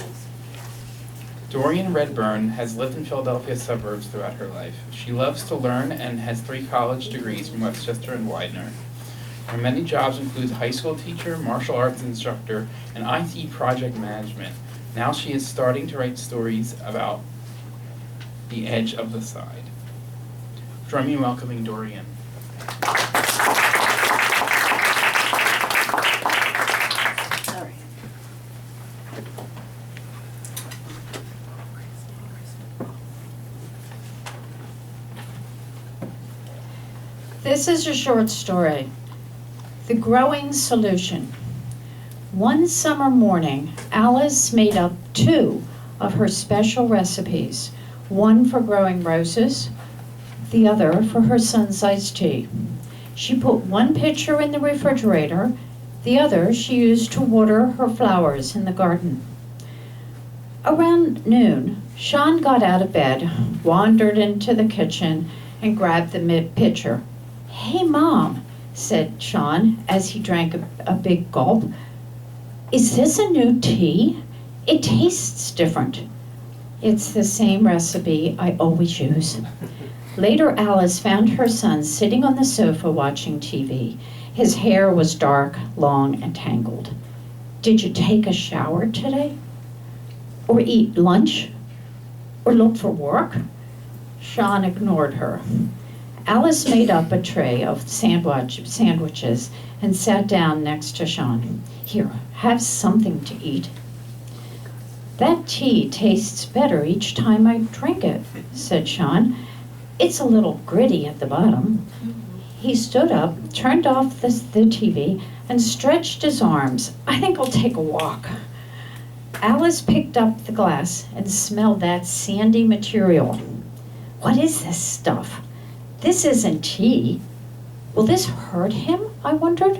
Dorian Redburn has lived in Philadelphia suburbs throughout her life. She loves to learn and has 3 college degrees from Westchester and Widener. Her many jobs include high school teacher, martial arts instructor, and IT project management. Now she is starting to write stories about the edge of the side. Join me in welcoming Dorian. This is a short story, The Growing Solution. One summer morning, Alice made up 2 of her special recipes, one for growing roses, the other for her son's iced tea. She put one pitcher in the refrigerator, the other she used to water her flowers in the garden. Around noon, Sean got out of bed, wandered into the kitchen, and grabbed the pitcher. "Hey, Mom," said Sean as he drank a big gulp. "Is this a new tea? It tastes different." "It's the same recipe I always use." Later, Alice found her son sitting on the sofa watching TV. His hair was dark, long, and tangled. "Did you take a shower today? Or eat lunch? Or look for work?" Sean ignored her. Alice made up a tray of sandwiches and sat down next to Sean. "Here, have something to eat." "That tea tastes better each time I drink it," said Sean. "It's a little gritty at the bottom." He stood up, turned off the TV, and stretched his arms. "I think I'll take a walk." Alice picked up the glass and smelled that sandy material. "What is this stuff? This isn't tea. Will this hurt him?" I wondered.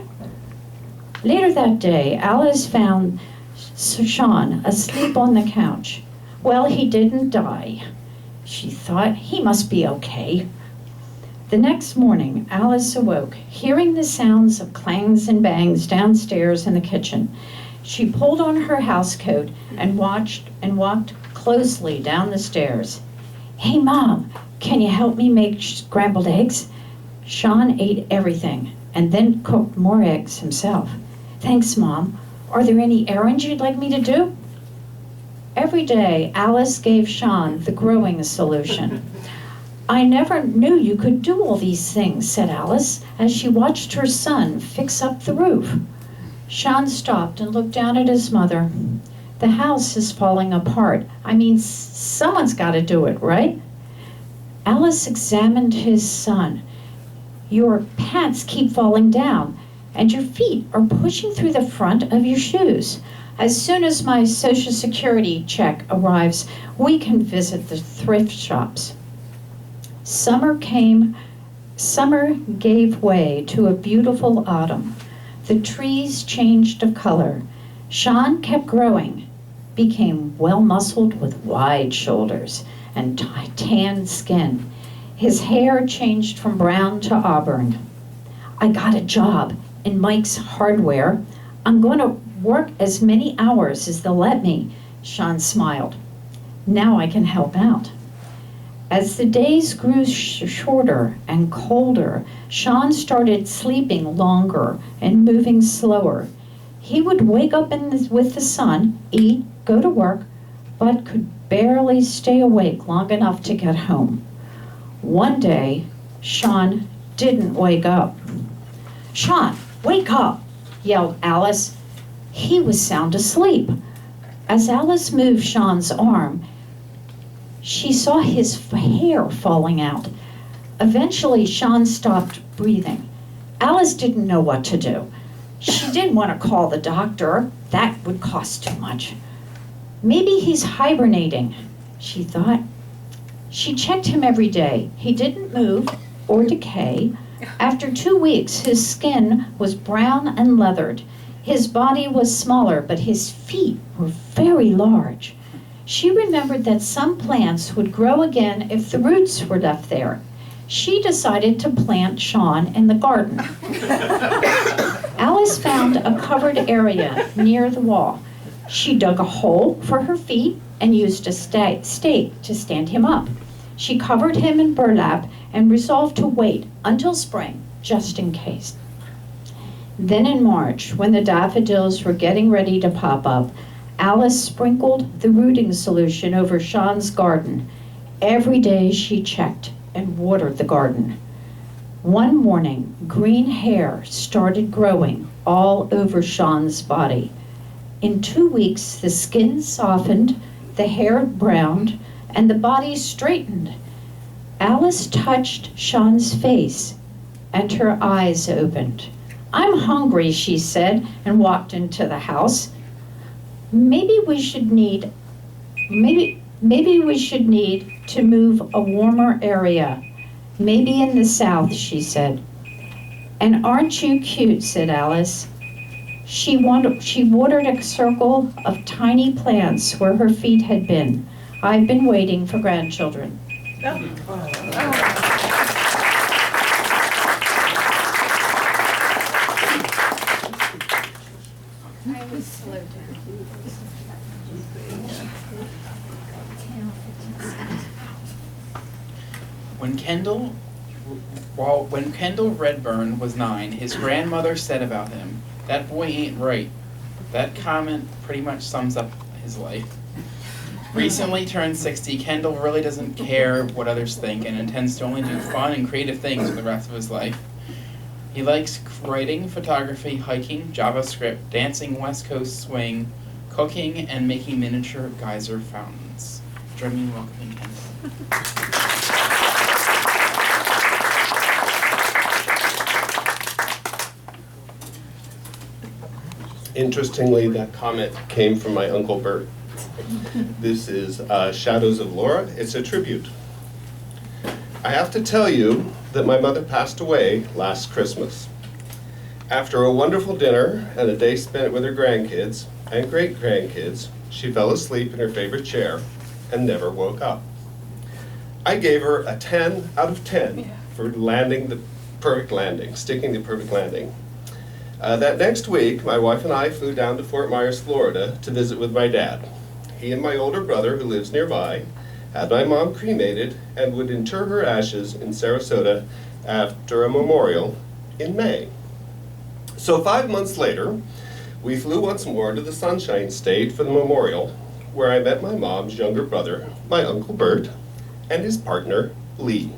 Later that day, Alice found Sean asleep on the couch. Well, he didn't die. She thought he must be okay. The next morning, Alice awoke, hearing the sounds of clangs and bangs downstairs in the kitchen. She pulled on her housecoat and walked closely down the stairs. "Hey, Mom, can you help me make scrambled eggs?" Sean ate everything and then cooked more eggs himself. "Thanks, Mom. Are there any errands you'd like me to do?" Every day, Alice gave Sean the growing solution. "I never knew you could do all these things," said Alice, as she watched her son fix up the roof. Sean stopped and looked down at his mother. "The house is falling apart. I mean, someone's got to do it, right?" Alice examined his son. "Your pants keep falling down, and your feet are pushing through the front of your shoes. As soon as my Social Security check arrives, we can visit the thrift shops." Summer gave way to a beautiful autumn. The trees changed of color. Sean kept growing, became well-muscled with wide shoulders and tanned skin. His hair changed from brown to auburn. "I got a job in Mike's Hardware. I'm going to work as many hours as they'll let me," Sean smiled. "Now I can help out." As the days grew shorter and colder, Sean started sleeping longer and moving slower. He would wake up with the sun, eat, go to work, but could barely stay awake long enough to get home. One day, Sean didn't wake up. "Sean, wake up!" yelled Alice. He was sound asleep. As Alice moved Sean's arm, she saw his hair falling out. Eventually, Sean stopped breathing. Alice didn't know what to do. She didn't want to call the doctor. That would cost too much. "Maybe he's hibernating," she thought. She checked him every day. He didn't move or decay. After 2 weeks, his skin was brown and leathered. His body was smaller, but his feet were very large. She remembered that some plants would grow again if the roots were left there. She decided to plant Sean in the garden. Alice found a covered area near the wall. She dug a hole for her feet and used a stake to stand him up. She covered him in burlap and resolved to wait until spring, just in case. Then in March, when the daffodils were getting ready to pop up, Alice sprinkled the rooting solution over Sean's garden. Every day she checked and watered the garden. One morning, green hair started growing all over Sean's body. In 2 weeks, the skin softened, the hair browned, and the body straightened. Alice touched Sean's face, and her eyes opened. "I'm hungry," she said, and walked into the house. Maybe we should need to move a warmer area." Maybe in the South, she said. And aren't you cute, said Alice. She watered a circle of tiny plants where her feet had been. I've been waiting for grandchildren. I was slow down. When Kendall Redburn was 9, his grandmother said about him, "That boy ain't right." That comment pretty much sums up his life. Recently turned 60, Kendall really doesn't care what others think and intends to only do fun and creative things for the rest of his life. He likes writing, photography, hiking, JavaScript, dancing West Coast swing, cooking, and making miniature geyser fountains. Join me in welcoming Kendall. Interestingly, that comment came from my Uncle Bert. This is Shadows of Laura. It's a tribute. I have to tell you that my mother passed away last Christmas. After a wonderful dinner and a day spent with her grandkids and great-grandkids, she fell asleep in her favorite chair and never woke up. I gave her a 10 out of 10 for landing the perfect landing, sticking the perfect landing. That next week, my wife and I flew down to Fort Myers, Florida to visit with my dad. He and my older brother, who lives nearby, had my mom cremated and would inter her ashes in Sarasota after a memorial in May. So 5 months later, we flew once more to the Sunshine State for the memorial, where I met my mom's younger brother, my Uncle Bert, and his partner, Lee.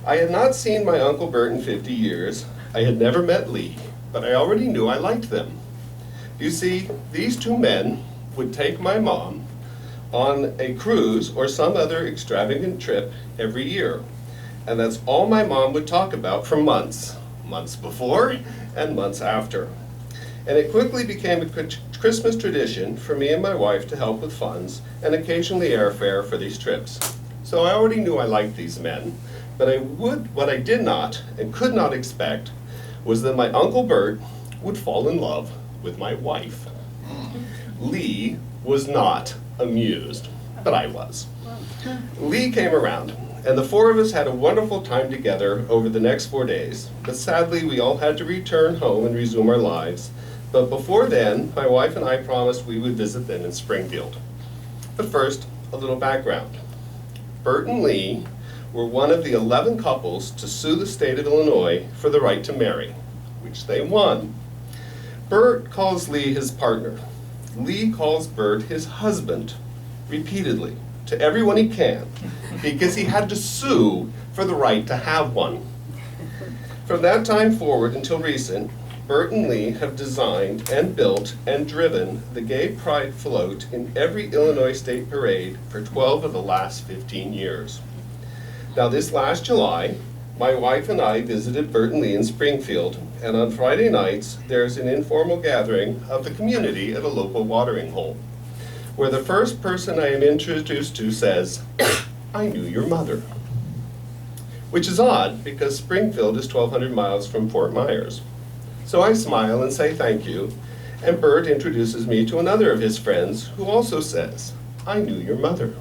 I had not seen my Uncle Bert in 50 years. I had never met Lee, but I already knew I liked them. You see, these two men would take my mom on a cruise or some other extravagant trip every year. And that's all my mom would talk about for months before and months after. And it quickly became a Christmas tradition for me and my wife to help with funds and occasionally airfare for these trips. So I already knew I liked these men, but what I did not and could not expect was that my Uncle Bert would fall in love with my wife. Lee was not amused, but I was. Lee came around, and the four of us had a wonderful time together over the next 4 days, but sadly we all had to return home and resume our lives. But before then, my wife and I promised we would visit them in Springfield. But first, a little background. Bert and Lee were one of the 11 couples to sue the state of Illinois for the right to marry, which they won. Bert calls Lee his partner. Lee calls Bert his husband, repeatedly, to everyone he can, because he had to sue for the right to have one. From that time forward until recent, Bert and Lee have designed and built and driven the gay pride float in every Illinois state parade for 12 of the last 15 years. Now this last July, my wife and I visited Bert and Lee in Springfield, and on Friday nights, there's an informal gathering of the community at a local watering hole, where the first person I am introduced to says, "I knew your mother." Which is odd, because Springfield is 1,200 miles from Fort Myers. So I smile and say thank you, and Bert introduces me to another of his friends who also says, "I knew your mother."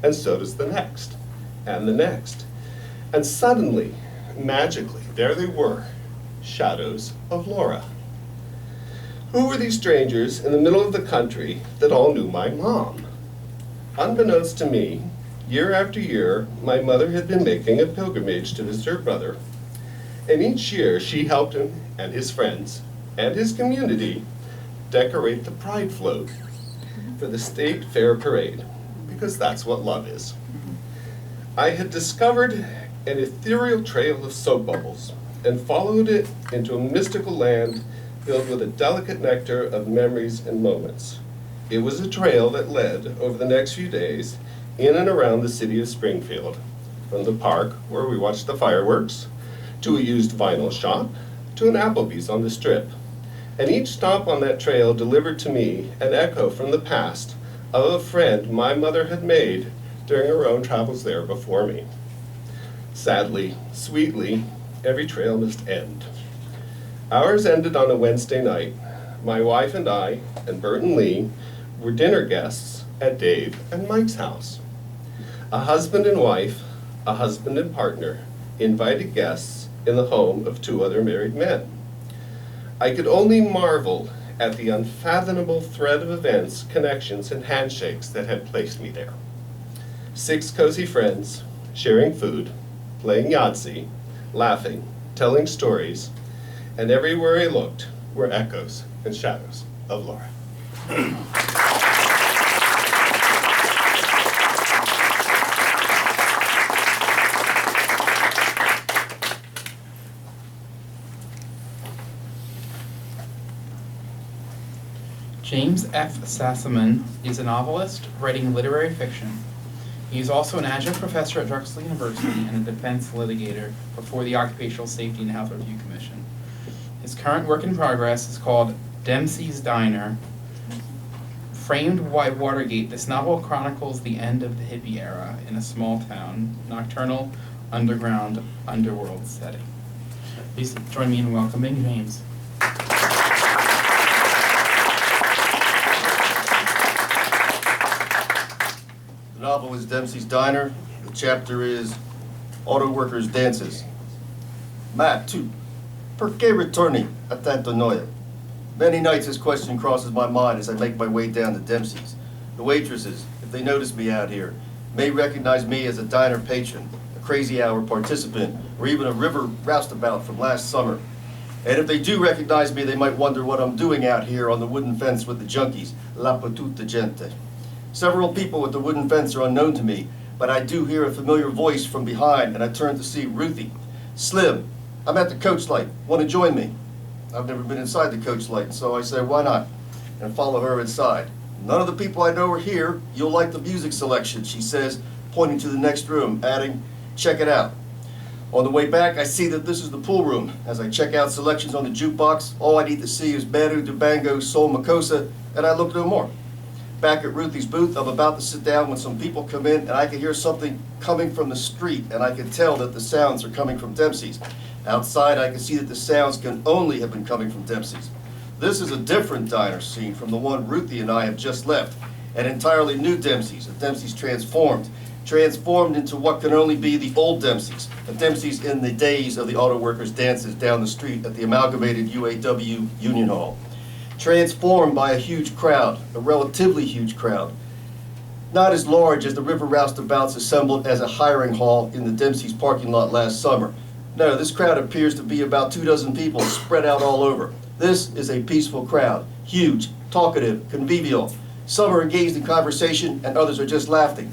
And so does the next, and the next. And suddenly, magically, there they were, shadows of Laura. Who were these strangers in the middle of the country that all knew my mom? Unbeknownst to me, year after year, my mother had been making a pilgrimage to visit her brother, and each year she helped him and his friends and his community decorate the pride float for the state fair parade, because that's what love is. I had discovered an ethereal trail of soap bubbles and followed it into a mystical land filled with a delicate nectar of memories and moments. It was a trail that led, over the next few days, in and around the city of Springfield, from the park where we watched the fireworks, to a used vinyl shop, to an Applebee's on the Strip. And each stop on that trail delivered to me an echo from the past of a friend my mother had made during her own travels there before me. Sadly, sweetly, every trail must end. Ours ended on a Wednesday night. My wife and I, and Bert and Lee, were dinner guests at Dave and Mike's house. A husband and wife, a husband and partner, invited guests in the home of 2 other married men. I could only marvel at the unfathomable thread of events, connections, and handshakes that had placed me there. 6 cozy friends, sharing food, playing Yahtzee, laughing, telling stories, and everywhere I looked were echoes and shadows of Laura. James F. Sassaman is a novelist writing literary fiction. He is also an adjunct professor at Drexel University and a defense litigator before the Occupational Safety and Health Review Commission. His current work in progress is called Dempsey's Diner. Framed by Watergate, this novel chronicles the end of the hippie era in a small town, nocturnal, underground, underworld setting. Please join me in welcoming James. The novel is Dempsey's Diner. The chapter is Auto Workers' Dances. Ma, tu, perché ritorni a tanto noia? Many nights this question crosses my mind as I make my way down to Dempsey's. The waitresses, if they notice me out here, may recognize me as a diner patron, a crazy hour participant, or even a river roustabout from last summer. And if they do recognize me, they might wonder what I'm doing out here on the wooden fence with the junkies, la potuta gente. Several people with the wooden fence are unknown to me, but I do hear a familiar voice from behind, and I turn to see Ruthie. Slim, I'm at the coach light. Want to join me? I've never been inside the coach light, so I say, why not? And follow her inside. None of the people I know are here. You'll like the music selection, she says, pointing to the next room, adding, check it out. On the way back, I see that this is the pool room. As I check out selections on the jukebox, all I need to see is Manu Dibango, Sol Makosa, and I look no more. Back at Ruthie's booth, I'm about to sit down when some people come in, and I can hear something coming from the street, and I can tell that the sounds are coming from Dempsey's. Outside, I can see that the sounds can only have been coming from Dempsey's. This is a different diner scene from the one Ruthie and I have just left. An entirely new Dempsey's, a Dempsey's transformed into what can only be the old Dempsey's, a Dempsey's in the days of the auto workers' dances down the street at the amalgamated UAW Union Hall. Transformed by a huge crowd, a relatively huge crowd. Not as large as the river roustabouts assembled as a hiring hall in the Dempsey's parking lot last summer. No, this crowd appears to be about 24 people spread out all over. This is a peaceful crowd, huge, talkative, convivial. Some are engaged in conversation and others are just laughing.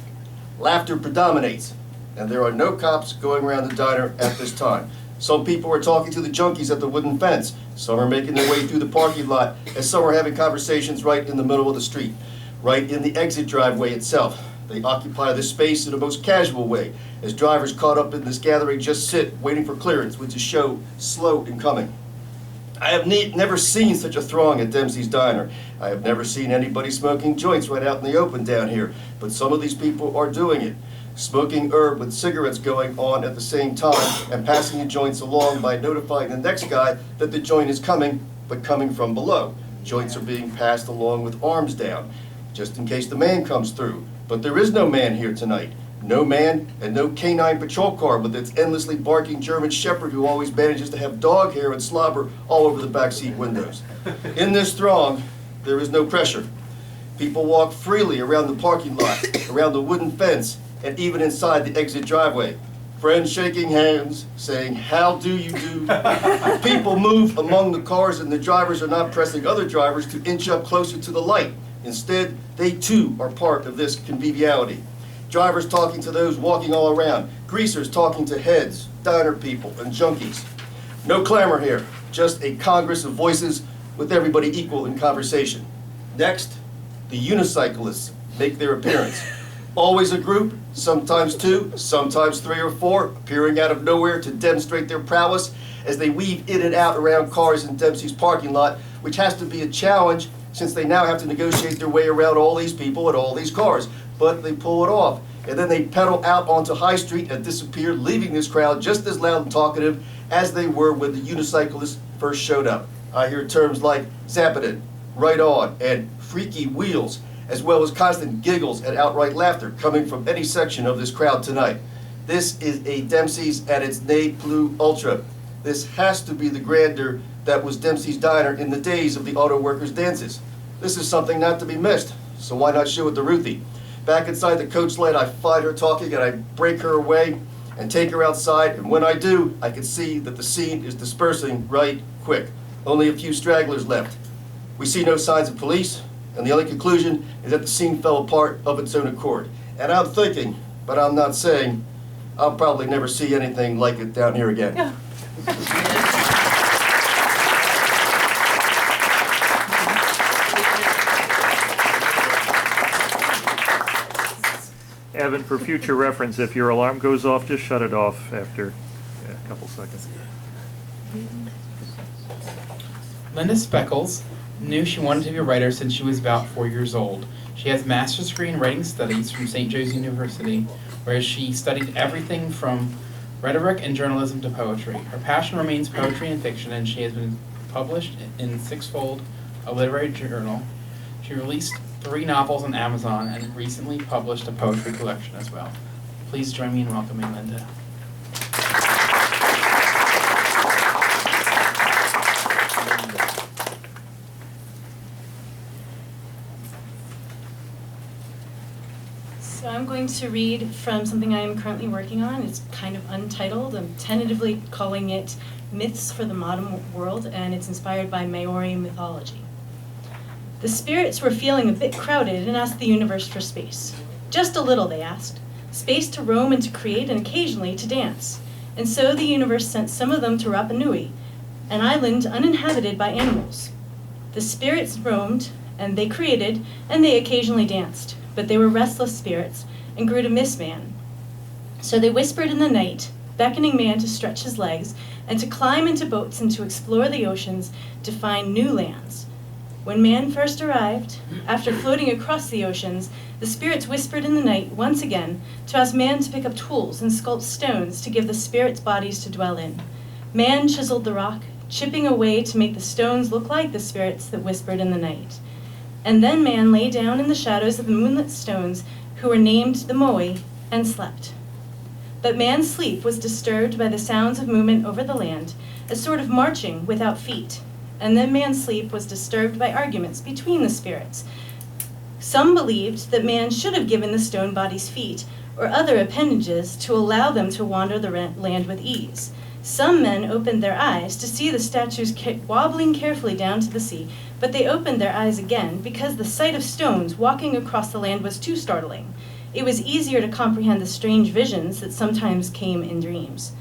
Laughter predominates, and there are no cops going around the diner at this time. Some people are talking to the junkies at the wooden fence. Some are making their way through the parking lot, and some are having conversations right in the middle of the street, right in the exit driveway itself. They occupy this space in a most casual way, as drivers caught up in this gathering just sit, waiting for clearance, which is show slow in coming. I have never seen such a throng at Dempsey's Diner. I have never seen anybody smoking joints right out in the open down here, but some of these people are doing it. Smoking herb with cigarettes going on at the same time and passing the joints along by notifying the next guy that the joint is coming, but coming from below. Joints are being passed along with arms down, just in case the man comes through. But there is no man here tonight. No man and no canine patrol car with its endlessly barking German shepherd who always manages to have dog hair and slobber all over the backseat windows. In this throng, there is no pressure. People walk freely around the parking lot, around the wooden fence, and even inside the exit driveway. Friends shaking hands, saying, how do you do? People move among the cars and the drivers are not pressing other drivers to inch up closer to the light. Instead, they too are part of this conviviality. Drivers talking to those walking all around, greasers talking to heads, diner people, and junkies. No clamor here, just a congress of voices with everybody equal in conversation. Next, the unicyclists make their appearance. Always a group, sometimes 2, sometimes 3 or 4, appearing out of nowhere to demonstrate their prowess as they weave in and out around cars in Dempsey's parking lot, which has to be a challenge since they now have to negotiate their way around all these people and all these cars. But they pull it off. and then they pedal out onto High Street and disappear, leaving this crowd just as loud and talkative as they were when the unicyclists first showed up. I hear terms like zapping, right on, and freaky wheels, as well as constant giggles and outright laughter coming from any section of this crowd tonight. This is a Dempsey's at its ne plus ultra. This has to be the grandeur that was Dempsey's Diner in the days of the auto workers' dances. This is something not to be missed, so why not show it to Ruthie? Back inside the coach sled, I find her talking and I break her away and take her outside, and when I do, I can see that the scene is dispersing right quick. Only a few stragglers left. We see no signs of police, and the only conclusion is that the scene fell apart of its own accord. And I'm thinking, but I'm not saying, I'll probably never see anything like it down here again. Evan, for future reference, if your alarm goes off, just shut it off after a couple seconds. Linda Speckles knew she wanted to be a writer since she was about 4 years old. She has a master's degree in writing studies from St. Joe's University, where she studied everything from rhetoric and journalism to poetry. Her passion remains poetry and fiction, and she has been published in Sixfold, a literary journal. She released 3 novels on Amazon and recently published a poetry collection as well. Please join me in welcoming Linda. So I'm going to read from something I am currently working on. It's kind of untitled. I'm tentatively calling it Myths for the Modern World, and it's inspired by Maori mythology. The spirits were feeling a bit crowded and asked the universe for space. Just a little, they asked. Space to roam and to create, and occasionally to dance. And so the universe sent some of them to Rapa Nui, an island uninhabited by animals. The spirits roamed, and they created, and they occasionally danced. But they were restless spirits and grew to miss man. So they whispered in the night, beckoning man to stretch his legs and to climb into boats and to explore the oceans to find new lands. When man first arrived, after floating across the oceans, the spirits whispered in the night once again to ask man to pick up tools and sculpt stones to give the spirits bodies to dwell in. Man chiseled the rock, chipping away to make the stones look like the spirits that whispered in the night. And then man lay down in the shadows of the moonlit stones, who were named the Moai, and slept. But man's sleep was disturbed by the sounds of movement over the land, a sort of marching without feet. And then man's sleep was disturbed by arguments between the spirits. Some believed that man should have given the stone bodies feet or other appendages to allow them to wander the land with ease. Some men opened their eyes to see the statues wobbling carefully down to the sea, but they opened their eyes again because the sight of stones walking across the land was too startling. It was easier to comprehend the strange visions that sometimes came in dreams.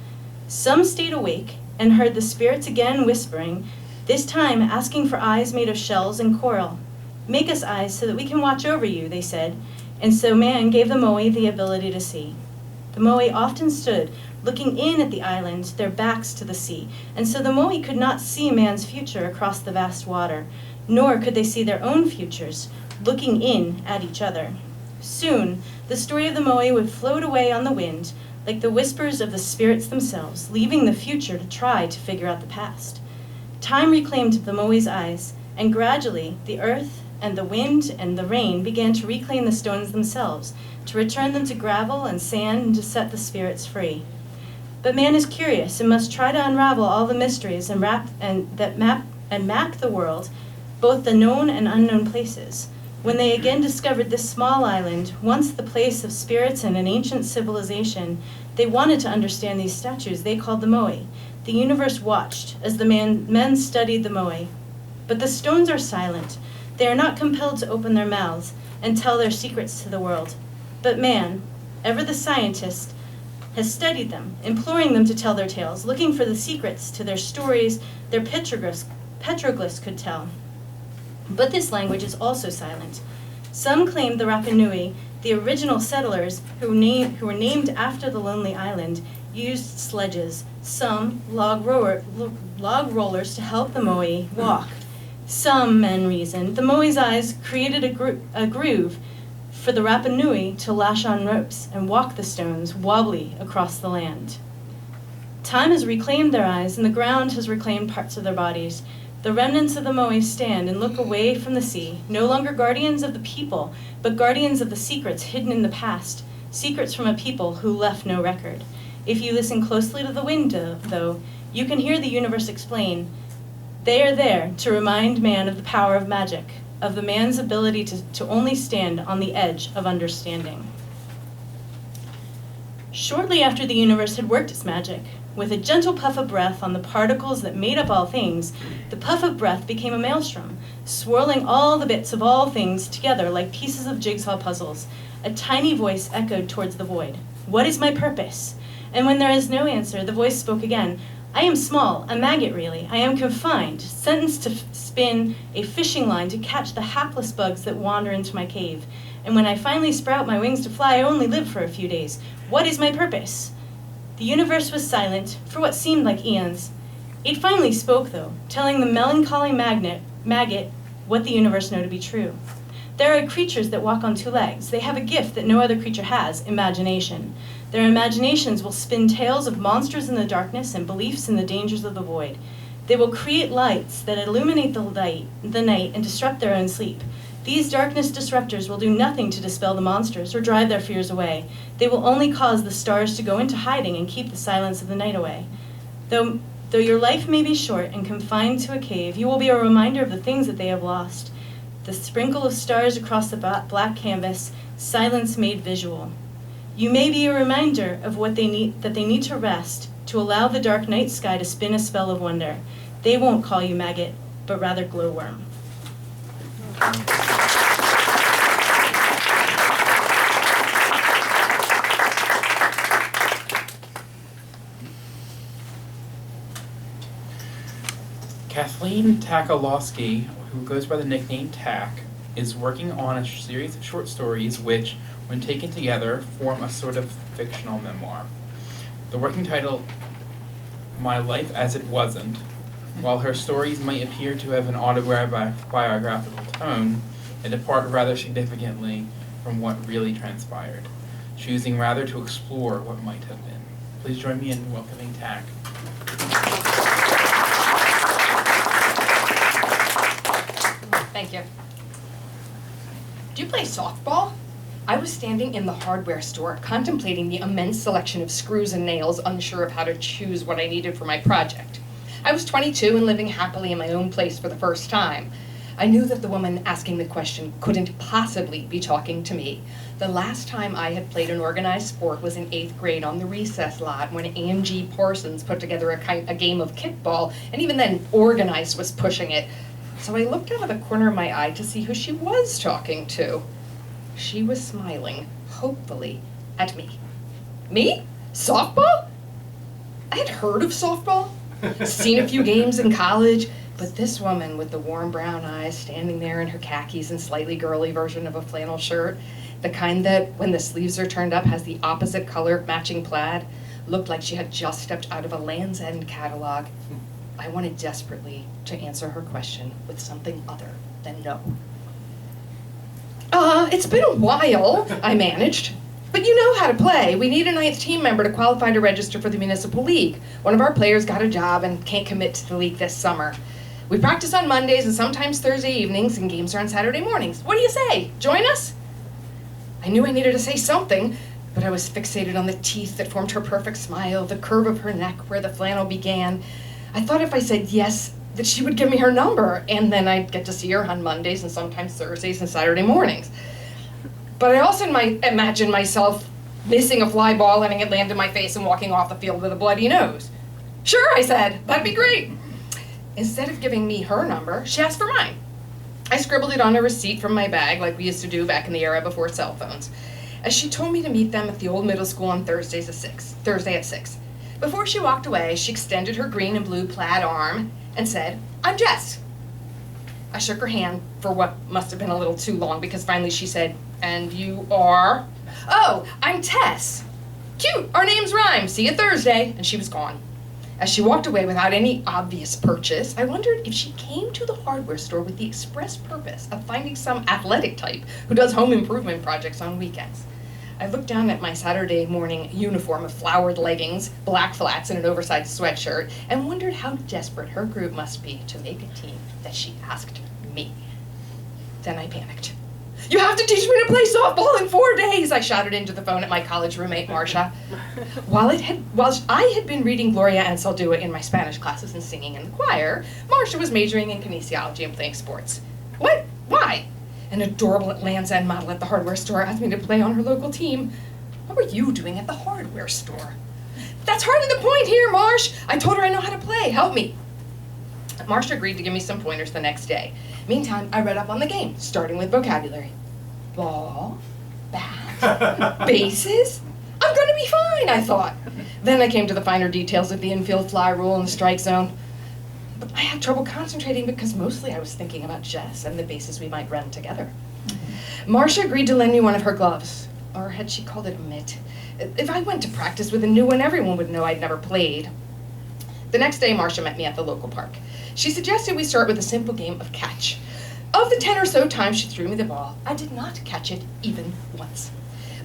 Some stayed awake and heard the spirits again whispering, this time asking for eyes made of shells and coral. Make us eyes so that we can watch over you, they said, and so man gave the Moai the ability to see. The Moai often stood, looking in at the island, their backs to the sea, and so the Moai could not see man's future across the vast water, nor could they see their own futures, looking in at each other. Soon, the story of the Moai would float away on the wind, like the whispers of the spirits themselves, leaving the future to try to figure out the past. Time reclaimed the Moai's eyes, and gradually the earth and the wind and the rain began to reclaim the stones themselves, to return them to gravel and sand and to set the spirits free. But man is curious and must try to unravel all the mysteries and map the world, both the known and unknown places. When they again discovered this small island, once the place of spirits and an ancient civilization, they wanted to understand these statues they called the Moai. The universe watched as the men studied the Moai. But the stones are silent. They are not compelled to open their mouths and tell their secrets to the world. But man, ever the scientist, has studied them, imploring them to tell their tales, looking for the secrets to their stories their petroglyphs could tell. But this language is also silent. Some claim the Rapa Nui, the original settlers who were named after the lonely island, used sledges, some log rollers to help the Moai walk. Some men reasoned the Moai's eyes created a groove for the Rapa Nui to lash on ropes and walk the stones wobbly across the land. Time has reclaimed their eyes, and the ground has reclaimed parts of their bodies. The remnants of the moe stand and look away from the sea, no longer guardians of the people, but guardians of the secrets hidden in the past, secrets from a people who left no record. If you listen closely to the wind, though, you can hear the universe explain. They are there to remind man of the power of magic, of the man's ability to only stand on the edge of understanding. Shortly after the universe had worked its magic, with a gentle puff of breath on the particles that made up all things, the puff of breath became a maelstrom, swirling all the bits of all things together like pieces of jigsaw puzzles. A tiny voice echoed towards the void. "What is my purpose?" And when there is no answer, the voice spoke again. "I am small, a maggot really. I am confined, sentenced to spin a fishing line to catch the hapless bugs that wander into my cave. And when I finally sprout my wings to fly, I only live for a few days. What is my purpose?" The universe was silent for what seemed like eons. It finally spoke, though, telling the melancholy maggot what the universe knew to be true. There are creatures that walk on two legs. They have a gift that no other creature has, imagination. Their imaginations will spin tales of monsters in the darkness and beliefs in the dangers of the void. They will create lights that illuminate the night and disrupt their own sleep. These darkness disruptors will do nothing to dispel the monsters or drive their fears away. They will only cause the stars to go into hiding and keep the silence of the night away. Though your life may be short and confined to a cave, you will be a reminder of the things that they have lost. The sprinkle of stars across the black canvas, silence made visual. You may be a reminder of what they need to rest, to allow the dark night sky to spin a spell of wonder. They won't call you maggot, but rather glowworm. Kathleen Takalowski, who goes by the nickname Tack, is working on a series of short stories which, when taken together, form a sort of fictional memoir. The working title, My Life as It Wasn't, while her stories might appear to have an autobiographical tone, they depart rather significantly from what really transpired, choosing rather to explore what might have been. Please join me in welcoming Tack. Thank you. Do you play softball? I was standing in the hardware store, contemplating the immense selection of screws and nails, unsure of how to choose what I needed for my project. I was 22 and living happily in my own place for the first time. I knew that the woman asking the question couldn't possibly be talking to me. The last time I had played an organized sport was in 8th grade on the recess lot when Angie Parsons put together a game of kickball, and even then, organized was pushing it. So I looked out of the corner of my eye to see who she was talking to. She was smiling, hopefully, at me. Me? Softball? I had heard of softball, seen a few games in college, but this woman with the warm brown eyes standing there in her khakis and slightly girly version of a flannel shirt, the kind that, when the sleeves are turned up, has the opposite color matching plaid, looked like she had just stepped out of a Land's End catalog. I wanted desperately to answer her question with something other than no. It's been a while, I managed. But you know how to play. We need a 9th team member to qualify to register for the municipal league. One of our players got a job and can't commit to the league this summer. We practice on Mondays and sometimes Thursday evenings, and games are on Saturday mornings. What do you say? Join us? I knew I needed to say something, but I was fixated on the teeth that formed her perfect smile, the curve of her neck where the flannel began. I thought if I said yes, that she would give me her number, and then I'd get to see her on Mondays and sometimes Thursdays and Saturday mornings. But I also might imagine myself missing a fly ball, letting it land in my face, and walking off the field with a bloody nose. Sure, I said, that'd be great. Instead of giving me her number, she asked for mine. I scribbled it on a receipt from my bag like we used to do back in the era before cell phones, as she told me to meet them at the old middle school on Thursday at 6. Before she walked away, she extended her green and blue plaid arm and said, "I'm Jess." I shook her hand for what must have been a little too long, because finally she said, "And you are?" "Oh, I'm Tess." "Cute, our names rhyme. See you Thursday." And she was gone. As she walked away without any obvious purchase, I wondered if she came to the hardware store with the express purpose of finding some athletic type who does home improvement projects on weekends. I looked down at my Saturday morning uniform of flowered leggings, black flats, and an oversized sweatshirt, and wondered how desperate her group must be to make a team that she asked me. Then I panicked. "You have to teach me to play softball in 4 days," I shouted into the phone at my college roommate, Marcia. While I had been reading Gloria Ansaldúa in my Spanish classes and singing in the choir, Marcia was majoring in kinesiology and playing sports. What? Why? An adorable Land's End model at the hardware store asked me to play on her local team. What were you doing at the hardware store? That's hardly the point here, Marsh. I told her I know how to play. Help me. Marcia agreed to give me some pointers the next day. Meantime, I read up on the game, starting with vocabulary. Ball, bat, bases. I'm going to be fine, I thought. Then I came to the finer details of the infield fly rule and the strike zone. But I had trouble concentrating because mostly I was thinking about Jess and the bases we might run together. Marcia agreed to lend me one of her gloves, or had she called it a mitt? If I went to practice with a new one, everyone would know I'd never played. The next day, Marcia met me at the local park. She suggested we start with a simple game of catch. Of the 10 or so times she threw me the ball, I did not catch it even once.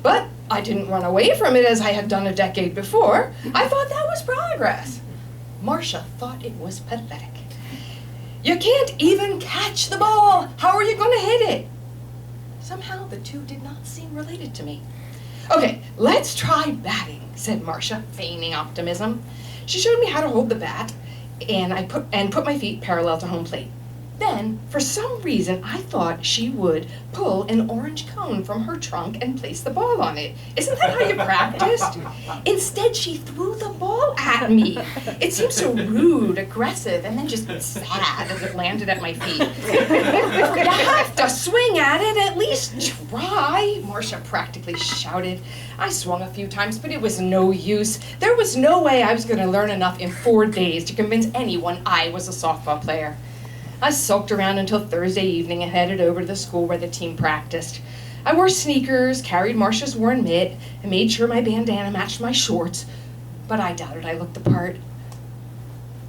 But I didn't run away from it as I had done a decade before. I thought that was progress. Marcia thought it was pathetic. "You can't even catch the ball. How are you going to hit it?" Somehow the two did not seem related to me. "Okay, let's try batting," said Marcia, feigning optimism. She showed me how to hold the bat, and I put my feet parallel to home plate. Then, for some reason, I thought she would pull an orange cone from her trunk and place the ball on it. Isn't that how you practiced? Instead, she threw the ball at me. It seemed so rude, aggressive, and then just sad as it landed at my feet. "You have to swing at it, at least try," Marcia practically shouted. I swung a few times, but it was no use. There was no way I was going to learn enough in 4 days to convince anyone I was a softball player. I sulked around until Thursday evening and headed over to the school where the team practiced. I wore sneakers, carried Marcia's worn mitt, and made sure my bandana matched my shorts, but I doubted I looked the part.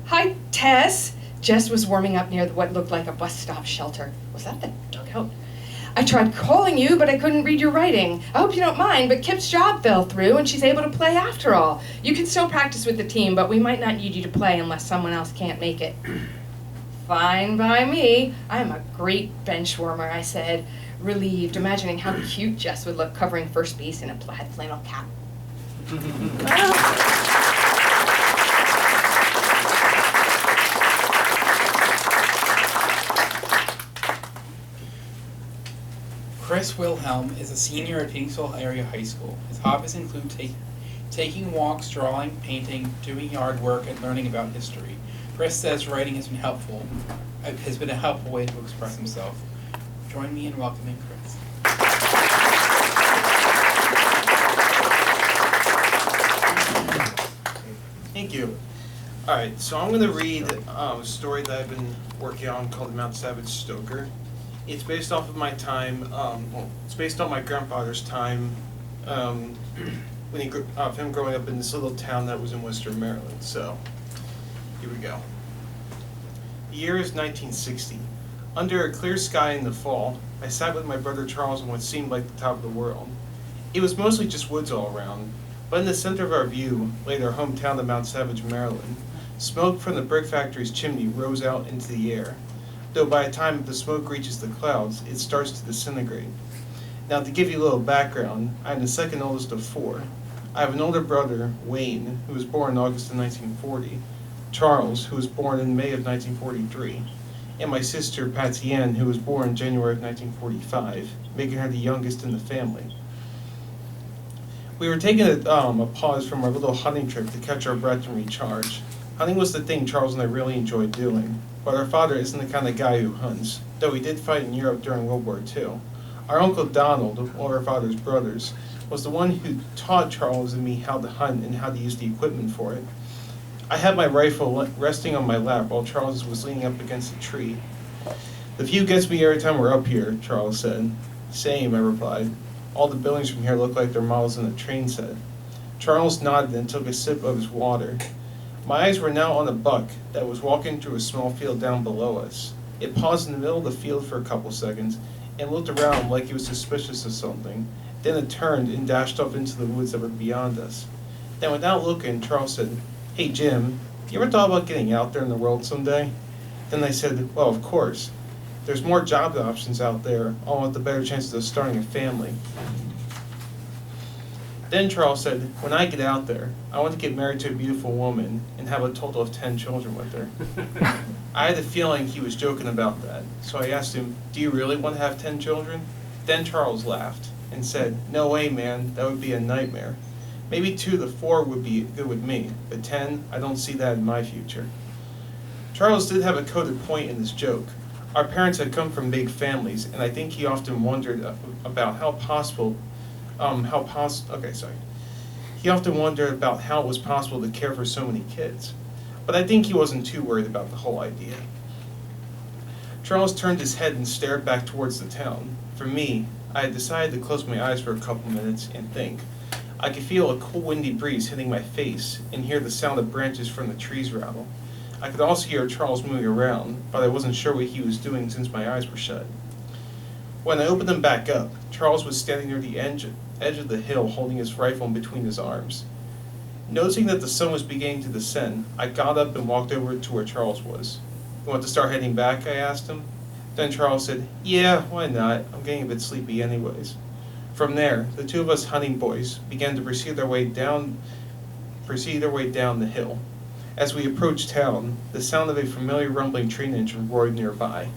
"Hi, Tess." Jess was warming up near what looked like a bus stop shelter. Was that the dugout? "I tried calling you, but I couldn't read your writing. I hope you don't mind, but Kip's job fell through and she's able to play after all. You can still practice with the team, but we might not need you to play unless someone else can't make it." "Fine by me. I am a great bench warmer," I said, relieved, imagining how cute Jess would look covering first base in a plaid flannel cap. Chris Wilhelm is a senior at Phoenixville Area High School. His hobbies include taking walks, drawing, painting, doing yard work, and learning about history. Chris says writing has been a helpful way to express himself. Join me in welcoming Chris. Thank you. All right, so I'm going to read a story that I've been working on called Mount Savage Stoker. It's based off of my time. It's based on my grandfather's time when him growing up in this little town that was in Western Maryland. So here we go. The year is 1960. Under a clear sky in the fall, I sat with my brother Charles on what seemed like the top of the world. It was mostly just woods all around, but in the center of our view lay our hometown of Mount Savage, Maryland. Smoke from the brick factory's chimney rose out into the air, though by the time the smoke reaches the clouds, it starts to disintegrate. Now, to give you a little background, I'm the second oldest of 4. I have an older brother, Wayne, who was born in August of 1940, Charles, who was born in May of 1943, and my sister, Patsy Ann, who was born in January of 1945, making her the youngest in the family. We were taking a pause from our little hunting trip to catch our breath and recharge. Hunting was the thing Charles and I really enjoyed doing, but our father isn't the kind of guy who hunts, though he did fight in Europe during World War II. Our Uncle Donald, one of our father's brothers, was the one who taught Charles and me how to hunt and how to use the equipment for it. I had my rifle resting on my lap while Charles was leaning up against a tree. "The view gets me every time we're up here," Charles said. "Same," I replied. "All the buildings from here look like they're models in a train set." Charles nodded and took a sip of his water. My eyes were now on a buck that was walking through a small field down below us. It paused in the middle of the field for a couple seconds and looked around like it was suspicious of something. Then it turned and dashed off into the woods that were beyond us. Then without looking, Charles said, "Hey Jim, you ever thought about getting out there in the world someday?" Then I said, "Well, of course. There's more job options out there, all with the better chances of starting a family." Then Charles said, "When I get out there, I want to get married to a beautiful woman and have a total of 10 children with her." I had a feeling he was joking about that, so I asked him, "Do you really want to have 10 children?" Then Charles laughed and said, "No way, man, that would be a nightmare. Maybe 2 to 4 would be good with me, but 10, I don't see that in my future." Charles did have a coded point in his joke. Our parents had come from big families, and I think he often wondered about He often wondered about how it was possible to care for so many kids. But I think he wasn't too worried about the whole idea. Charles turned his head and stared back towards the town. For me, I had decided to close my eyes for a couple minutes and think. I could feel a cool windy breeze hitting my face and hear the sound of branches from the trees rattle. I could also hear Charles moving around, but I wasn't sure what he was doing since my eyes were shut. When I opened them back up, Charles was standing near the edge of the hill holding his rifle in between his arms. Noticing that the sun was beginning to descend, I got up and walked over to where Charles was. "You want to start heading back?" I asked him. Then Charles said, "Yeah, why not? I'm getting a bit sleepy anyways." From there, the 2 of us hunting boys began to proceed their way down the hill. As we approached town, the sound of a familiar rumbling train engine roared nearby.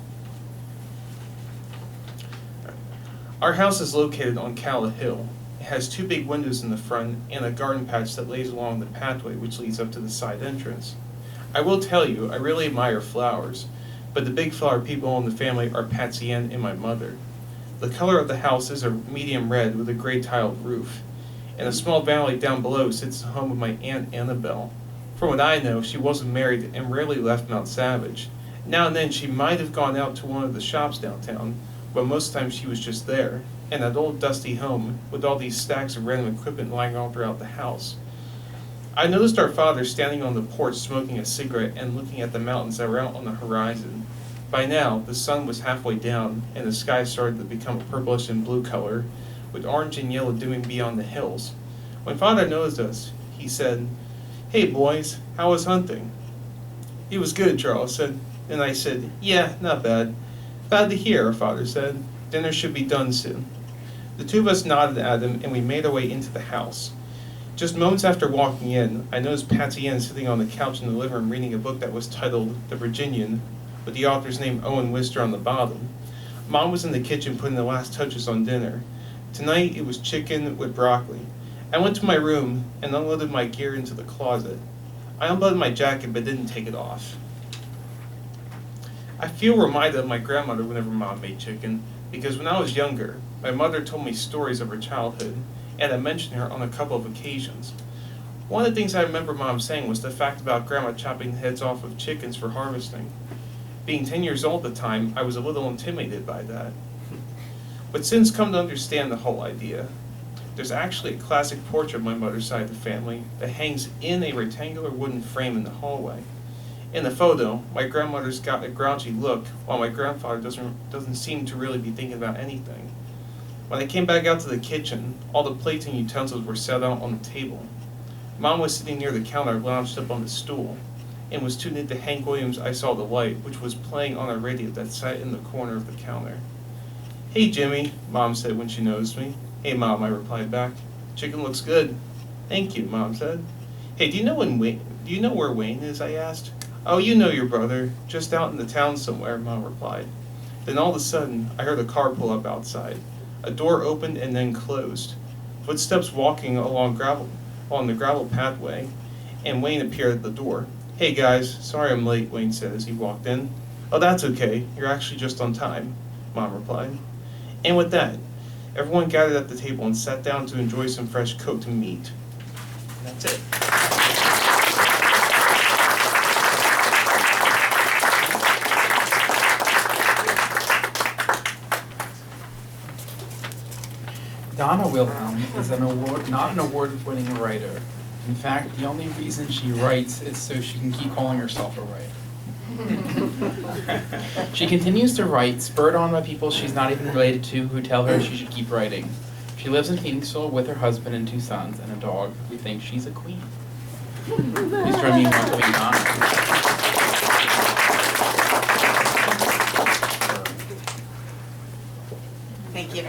Our house is located on Calla Hill. It has 2 big windows in the front and a garden patch that lays along the pathway which leads up to the side entrance. I will tell you, I really admire flowers, but the big flower people in the family are Patsy Ann and my mother. The color of the house is a medium red with a gray tiled roof. In a small valley down below sits the home of my Aunt Annabelle. From what I know, she wasn't married and rarely left Mount Savage. Now and then she might have gone out to one of the shops downtown, but most of the time she was just there, in that old dusty home with all these stacks of random equipment lying all throughout the house. I noticed our father standing on the porch smoking a cigarette and looking at the mountains that were out on the horizon. By now, the sun was halfway down and the sky started to become a purplish and blue color, with orange and yellow dimming beyond the hills. When Father noticed us, he said, "Hey boys, how was hunting?" "It was good," Charles said. And I said, "Yeah, not bad." "Glad to hear," our father said. "Dinner should be done soon." The 2 of us nodded at him and we made our way into the house. Just moments after walking in, I noticed Patsy Ann sitting on the couch in the living room reading a book that was titled The Virginian, with the author's name Owen Wister on the bottom. Mom was in the kitchen putting the last touches on dinner. Tonight it was chicken with broccoli. I went to my room and unloaded my gear into the closet. I unbuttoned my jacket but didn't take it off. I feel reminded of my grandmother whenever Mom made chicken, because when I was younger, my mother told me stories of her childhood, and I mentioned her on a couple of occasions. One of the things I remember Mom saying was the fact about Grandma chopping the heads off of chickens for harvesting. Being 10 years old at the time, I was a little intimidated by that. But since come to understand the whole idea, there's actually a classic portrait of my mother's side of the family that hangs in a rectangular wooden frame in the hallway. In the photo, my grandmother's got a grouchy look, while my grandfather doesn't seem to really be thinking about anything. When I came back out to the kitchen, all the plates and utensils were set out on the table. Mom was sitting near the counter, lounged up on the stool, and was tuned into Hank Williams' I Saw the Light, which was playing on a radio that sat in the corner of the counter. "Hey Jimmy," Mom said when she noticed me. "Hey Mom," I replied back. "Chicken looks good." "Thank you," Mom said. "Hey, do you know where Wayne is?" I asked. "Oh, you know your brother, just out in the town somewhere," Mom replied. Then all of a sudden, I heard a car pull up outside. A door opened and then closed. Footsteps walking along the gravel pathway, and Wayne appeared at the door. "Hey guys, sorry I'm late," Wayne said as he walked in. "Oh, that's okay. You're actually just on time," Mom replied. And with that, everyone gathered at the table and sat down to enjoy some fresh cooked meat. And that's it. Donna Wilhelm is not an award-winning writer, In fact, the only reason she writes is so she can keep calling herself a writer. She continues to write, spurred on by people she's not even related to who tell her she should keep writing. She lives in Phoenixville with her husband and 2 sons and a dog who think she's a queen. Please join me in welcoming Donna. Thank you.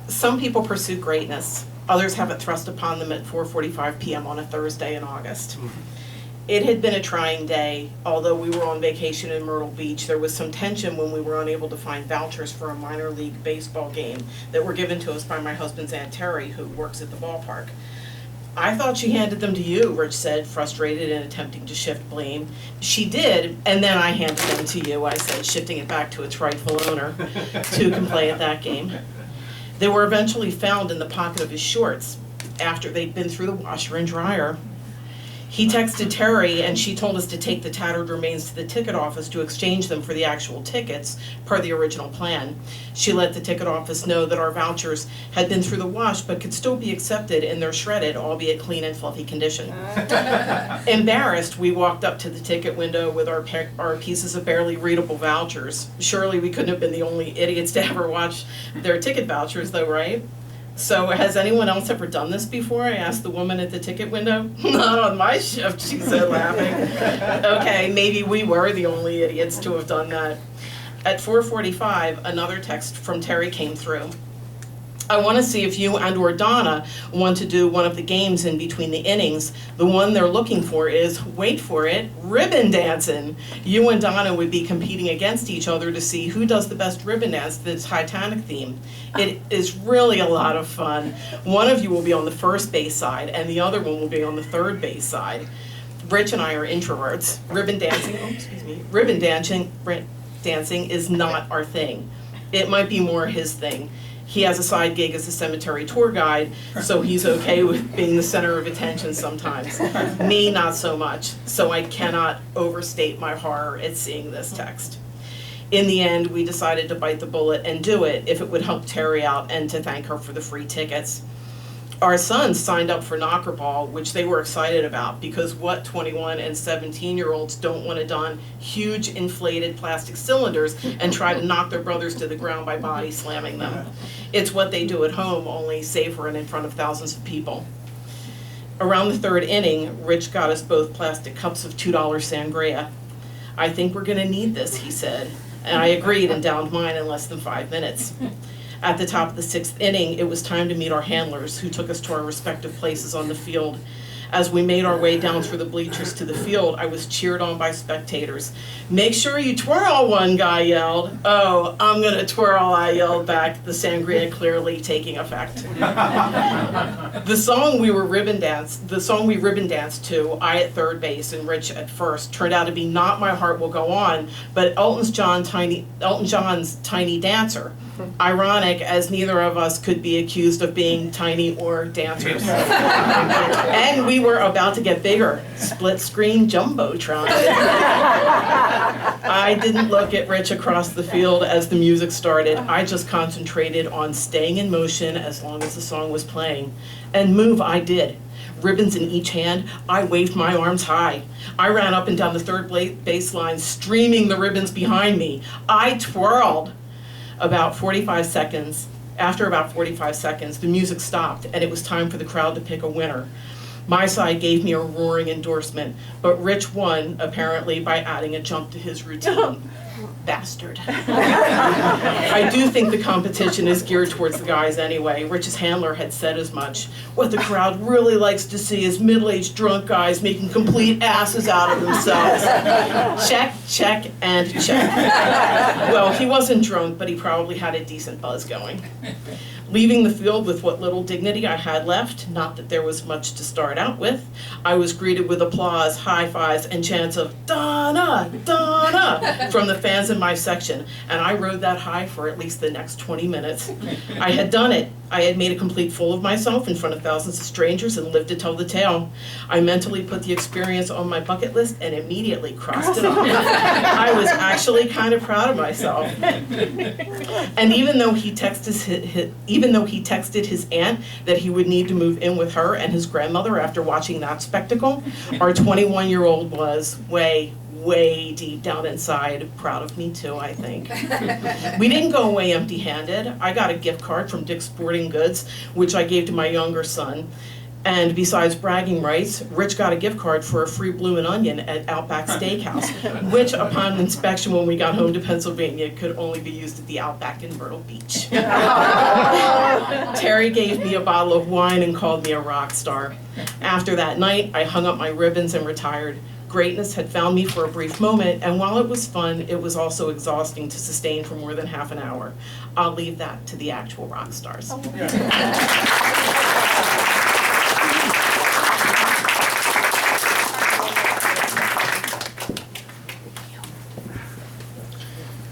Some people pursue greatness. Others have it thrust upon them at 4:45 p.m. on a Thursday in August. It had been a trying day. Although we were on vacation in Myrtle Beach, there was some tension when we were unable to find vouchers for a minor league baseball game that were given to us by my husband's Aunt Terry, who works at the ballpark. I thought she handed them to you, Rich said, frustrated and attempting to shift blame. She did, and then I handed them to you, I said, shifting it back to its rightful owner, who can play at that game. They were eventually found in the pocket of his shorts after they'd been through the washer and dryer. He texted Terry and she told us to take the tattered remains to the ticket office to exchange them for the actual tickets per the original plan. She let the ticket office know that our vouchers had been through the wash but could still be accepted in their shredded, albeit clean and fluffy condition. Embarrassed, we walked up to the ticket window with our pieces of barely readable vouchers. Surely we couldn't have been the only idiots to ever watch their ticket vouchers though, right? So has anyone else ever done this before? I asked the woman at the ticket window. Not on my shift, she said, laughing. Okay, maybe we were the only idiots to have done that. At 4:45, another text from Terry came through. I want to see if you and or Donna want to do one of the games in between the innings. The one they're looking for is, wait for it, ribbon dancing. You and Donna would be competing against each other to see who does the best ribbon dance to the Titanic theme. It is really a lot of fun. One of you will be on the first base side and the other one will be on the third base side. Rich and I are introverts. Ribbon dancing is not our thing. It might be more his thing. He has a side gig as a cemetery tour guide, so he's okay with being the center of attention sometimes. Me, not so much, so I cannot overstate my horror at seeing this text. In the end, we decided to bite the bullet and do it if it would help Terry out and to thank her for the free tickets. Our sons signed up for knockerball, which they were excited about because what 21 and 17-year-olds don't want to don huge inflated plastic cylinders and try to knock their brothers to the ground by body slamming them. It's what they do at home, only safer and in front of thousands of people. Around the third inning, Rich got us both plastic cups of $2 sangria. I think we're gonna need this, he said, and I agreed and downed mine in less than 5 minutes. At the top of the 6th inning, it was time to meet our handlers, who took us to our respective places on the field. As we made our way down through the bleachers to the field, I was cheered on by spectators. "Make sure you twirl," one guy yelled. "Oh, I'm gonna twirl," I yelled back, the sangria clearly taking effect. The song we ribbon danced to, I at third base and Rich at first, turned out to be not My Heart Will Go On, but Elton John's Tiny Dancer. Ironic, as neither of us could be accused of being tiny or dancers. And we were about to get bigger, split screen jumbotron. I didn't look at Rich across the field as the music started. I just concentrated on staying in motion as long as the song was playing. And move I did. Ribbons in each hand, I waved my arms high. I ran up and down the third baseline, streaming the ribbons behind me. I twirled. After about 45 seconds, the music stopped and it was time for the crowd to pick a winner. My side gave me a roaring endorsement, but Rich won, apparently, by adding a jump to his routine. Bastard. I do think the competition is geared towards the guys anyway. Rich's handler had said as much. What the crowd really likes to see is middle-aged drunk guys making complete asses out of themselves. Check, check, and check. Well, he wasn't drunk, but he probably had a decent buzz going. Leaving the field with what little dignity I had left, not that there was much to start out with, I was greeted with applause, high fives, and chants of "Donna, Donna" from the fans in my section, and I rode that high for at least the next 20 minutes. I had done it. I had made a complete fool of myself in front of thousands of strangers and lived to tell the tale. I mentally put the experience on my bucket list and immediately crossed it off. I was actually kind of proud of myself. And even though he texted his aunt that he would need to move in with her and his grandmother after watching that spectacle, our 21-year-old was way deep down inside proud of me too, I think. We didn't go away empty-handed. I got a gift card from Dick's Sporting Goods, which I gave to my younger son. And besides bragging rights, Rich got a gift card for a free bloomin' onion at Outback Steakhouse, which upon inspection when we got home to Pennsylvania could only be used at the Outback in Myrtle Beach. Terry gave me a bottle of wine and called me a rock star. After that night, I hung up my ribbons and retired. Greatness had found me for a brief moment, and while it was fun, it was also exhausting to sustain for more than half an hour. I'll leave that to the actual rock stars.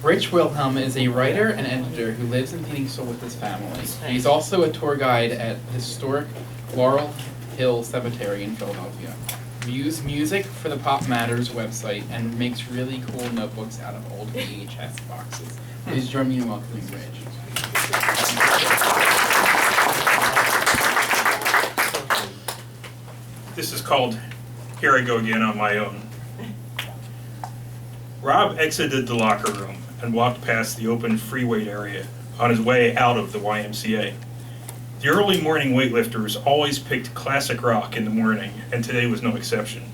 Rich Wilhelm is a writer and editor who lives in Phoenixville with his family. He's also a tour guide at historic Laurel Hill Cemetery in Philadelphia. Views music for the Pop Matters website and makes really cool notebooks out of old VHS boxes. Please join me in welcoming Rich. This is called Here I Go Again on My Own. Rob exited the locker room and walked past the open free weight area on his way out of the YMCA. The early morning weightlifters always picked classic rock in the morning, and today was no exception.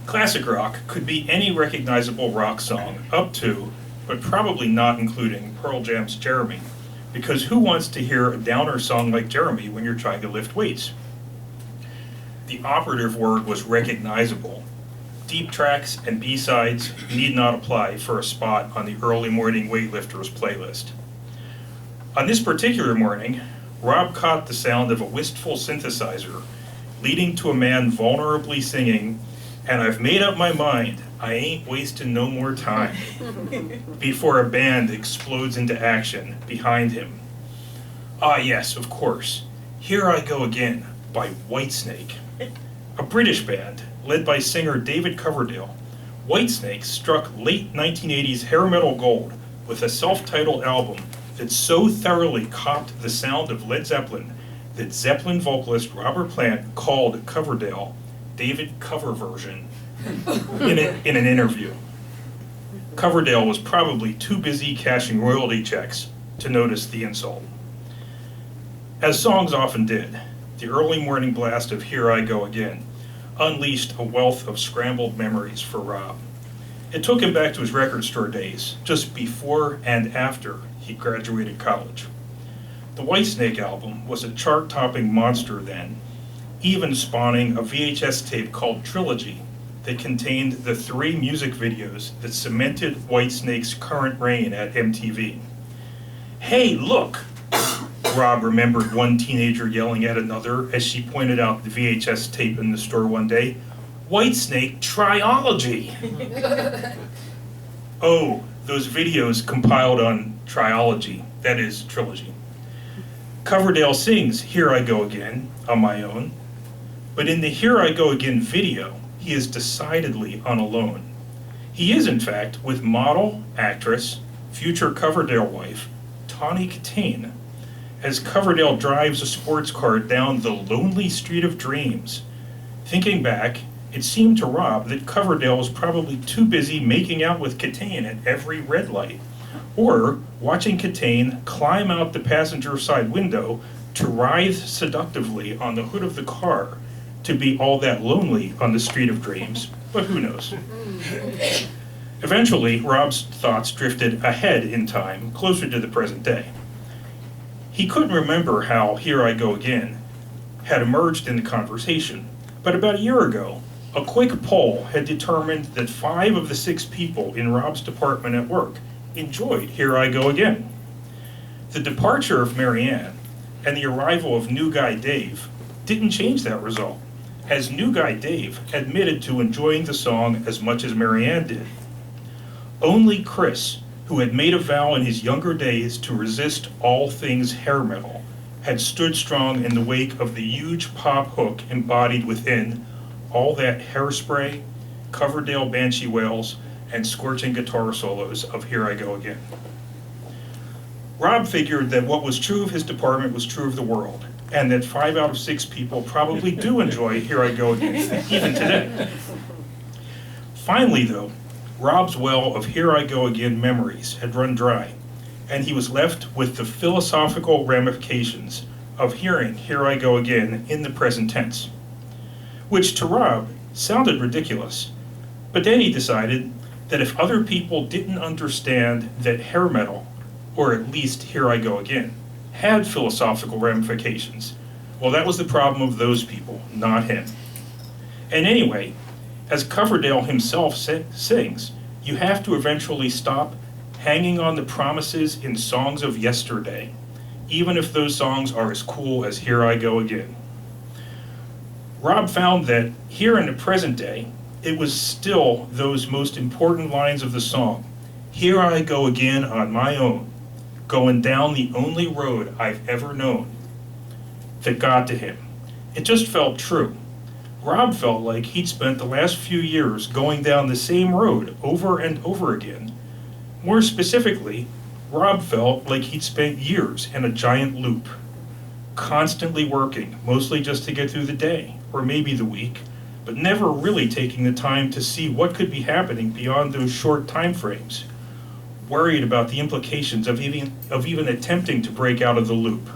Classic rock could be any recognizable rock song, up to, but probably not including Pearl Jam's Jeremy, because who wants to hear a downer song like Jeremy when you're trying to lift weights? The operative word was recognizable. Deep tracks and B-sides need not apply for a spot on the early morning weightlifters playlist. On this particular morning, Rob caught the sound of a wistful synthesizer, leading to a man vulnerably singing, "And I've made up my mind, I ain't wasting no more time," before a band explodes into action behind him. Ah yes, of course, Here I Go Again by Whitesnake. A British band, led by singer David Coverdale, Whitesnake struck late 1980s hair metal gold with a self-titled album that so thoroughly copied the sound of Led Zeppelin that Zeppelin vocalist Robert Plant called Coverdale David Cover Version in an interview. Coverdale was probably too busy cashing royalty checks to notice the insult. As songs often did, the early morning blast of Here I Go Again unleashed a wealth of scrambled memories for Rob. It took him back to his record store days, just before and after he graduated college. The Whitesnake album was a chart-topping monster then, even spawning a VHS tape called Trilogy that contained the 3 music videos that cemented Whitesnake's current reign at MTV. "Hey, look!" Rob remembered one teenager yelling at another as she pointed out the VHS tape in the store one day. "Whitesnake Triology!" Oh, those videos compiled on Triology, that is, Trilogy. Coverdale sings Here I Go Again on My Own, but in the Here I Go Again video, he is decidedly unalone. He is, in fact, with model, actress, future Coverdale wife, Tawny Katane, as Coverdale drives a sports car down the lonely street of dreams. Thinking back, it seemed to Rob that Coverdale was probably too busy making out with Katane at every red light, or watching Katane climb out the passenger side window to writhe seductively on the hood of the car to be all that lonely on the street of dreams, but who knows. Eventually, Rob's thoughts drifted ahead in time, closer to the present day. He couldn't remember how Here I Go Again had emerged in the conversation, but about a year ago, a quick poll had determined that 5 of the 6 people in Rob's department at work enjoyed Here I Go Again. The departure of Marianne and the arrival of new guy Dave didn't change that result, as new guy Dave admitted to enjoying the song as much as Marianne did. Only Chris, who had made a vow in his younger days to resist all things hair metal, had stood strong in the wake of the huge pop hook embodied within all that hairspray, Coverdale banshee wails, and scorching guitar solos of Here I Go Again. Rob figured that what was true of his department was true of the world, and that 5 out of 6 people probably do enjoy Here I Go Again, even today. Finally, though, Rob's well of Here I Go Again memories had run dry, and he was left with the philosophical ramifications of hearing Here I Go Again in the present tense, which to Rob sounded ridiculous. But then he decided that if other people didn't understand that hair metal, or at least Here I Go Again, had philosophical ramifications, well, that was the problem of those people, not him. And anyway, as Coverdale himself sings, you have to eventually stop hanging on the promises in songs of yesterday, even if those songs are as cool as Here I Go Again. Rob found that here in the present day, it was still those most important lines of the song, Here I Go Again on my own, going down the only road I've ever known, that got to him. It just felt true. Rob felt like he'd spent the last few years going down the same road over and over again. More specifically, Rob felt like he'd spent years in a giant loop, constantly working, mostly just to get through the day, or maybe the week, but never really taking the time to see what could be happening beyond those short time frames, worried about the implications of even attempting to break out of the loop,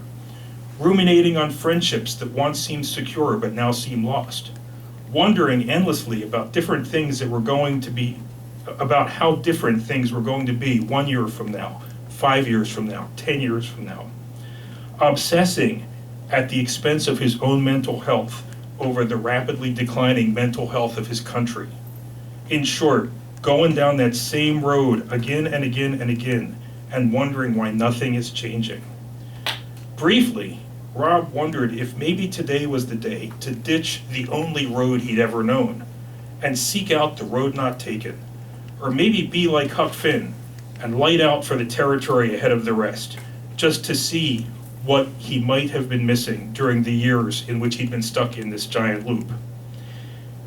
ruminating on friendships that once seemed secure but now seem lost, wondering endlessly about different things that were going to be, about how different things were going to be 1 year from now, 5 years from now, 10 years from now, obsessing at the expense of his own mental health over the rapidly declining mental health of his country. In short, going down that same road again and again and again, and wondering why nothing is changing. Briefly, Rob wondered if maybe today was the day to ditch the only road he'd ever known, and seek out the road not taken, or maybe be like Huck Finn, and light out for the territory ahead of the rest, just to see what he might have been missing during the years in which he'd been stuck in this giant loop.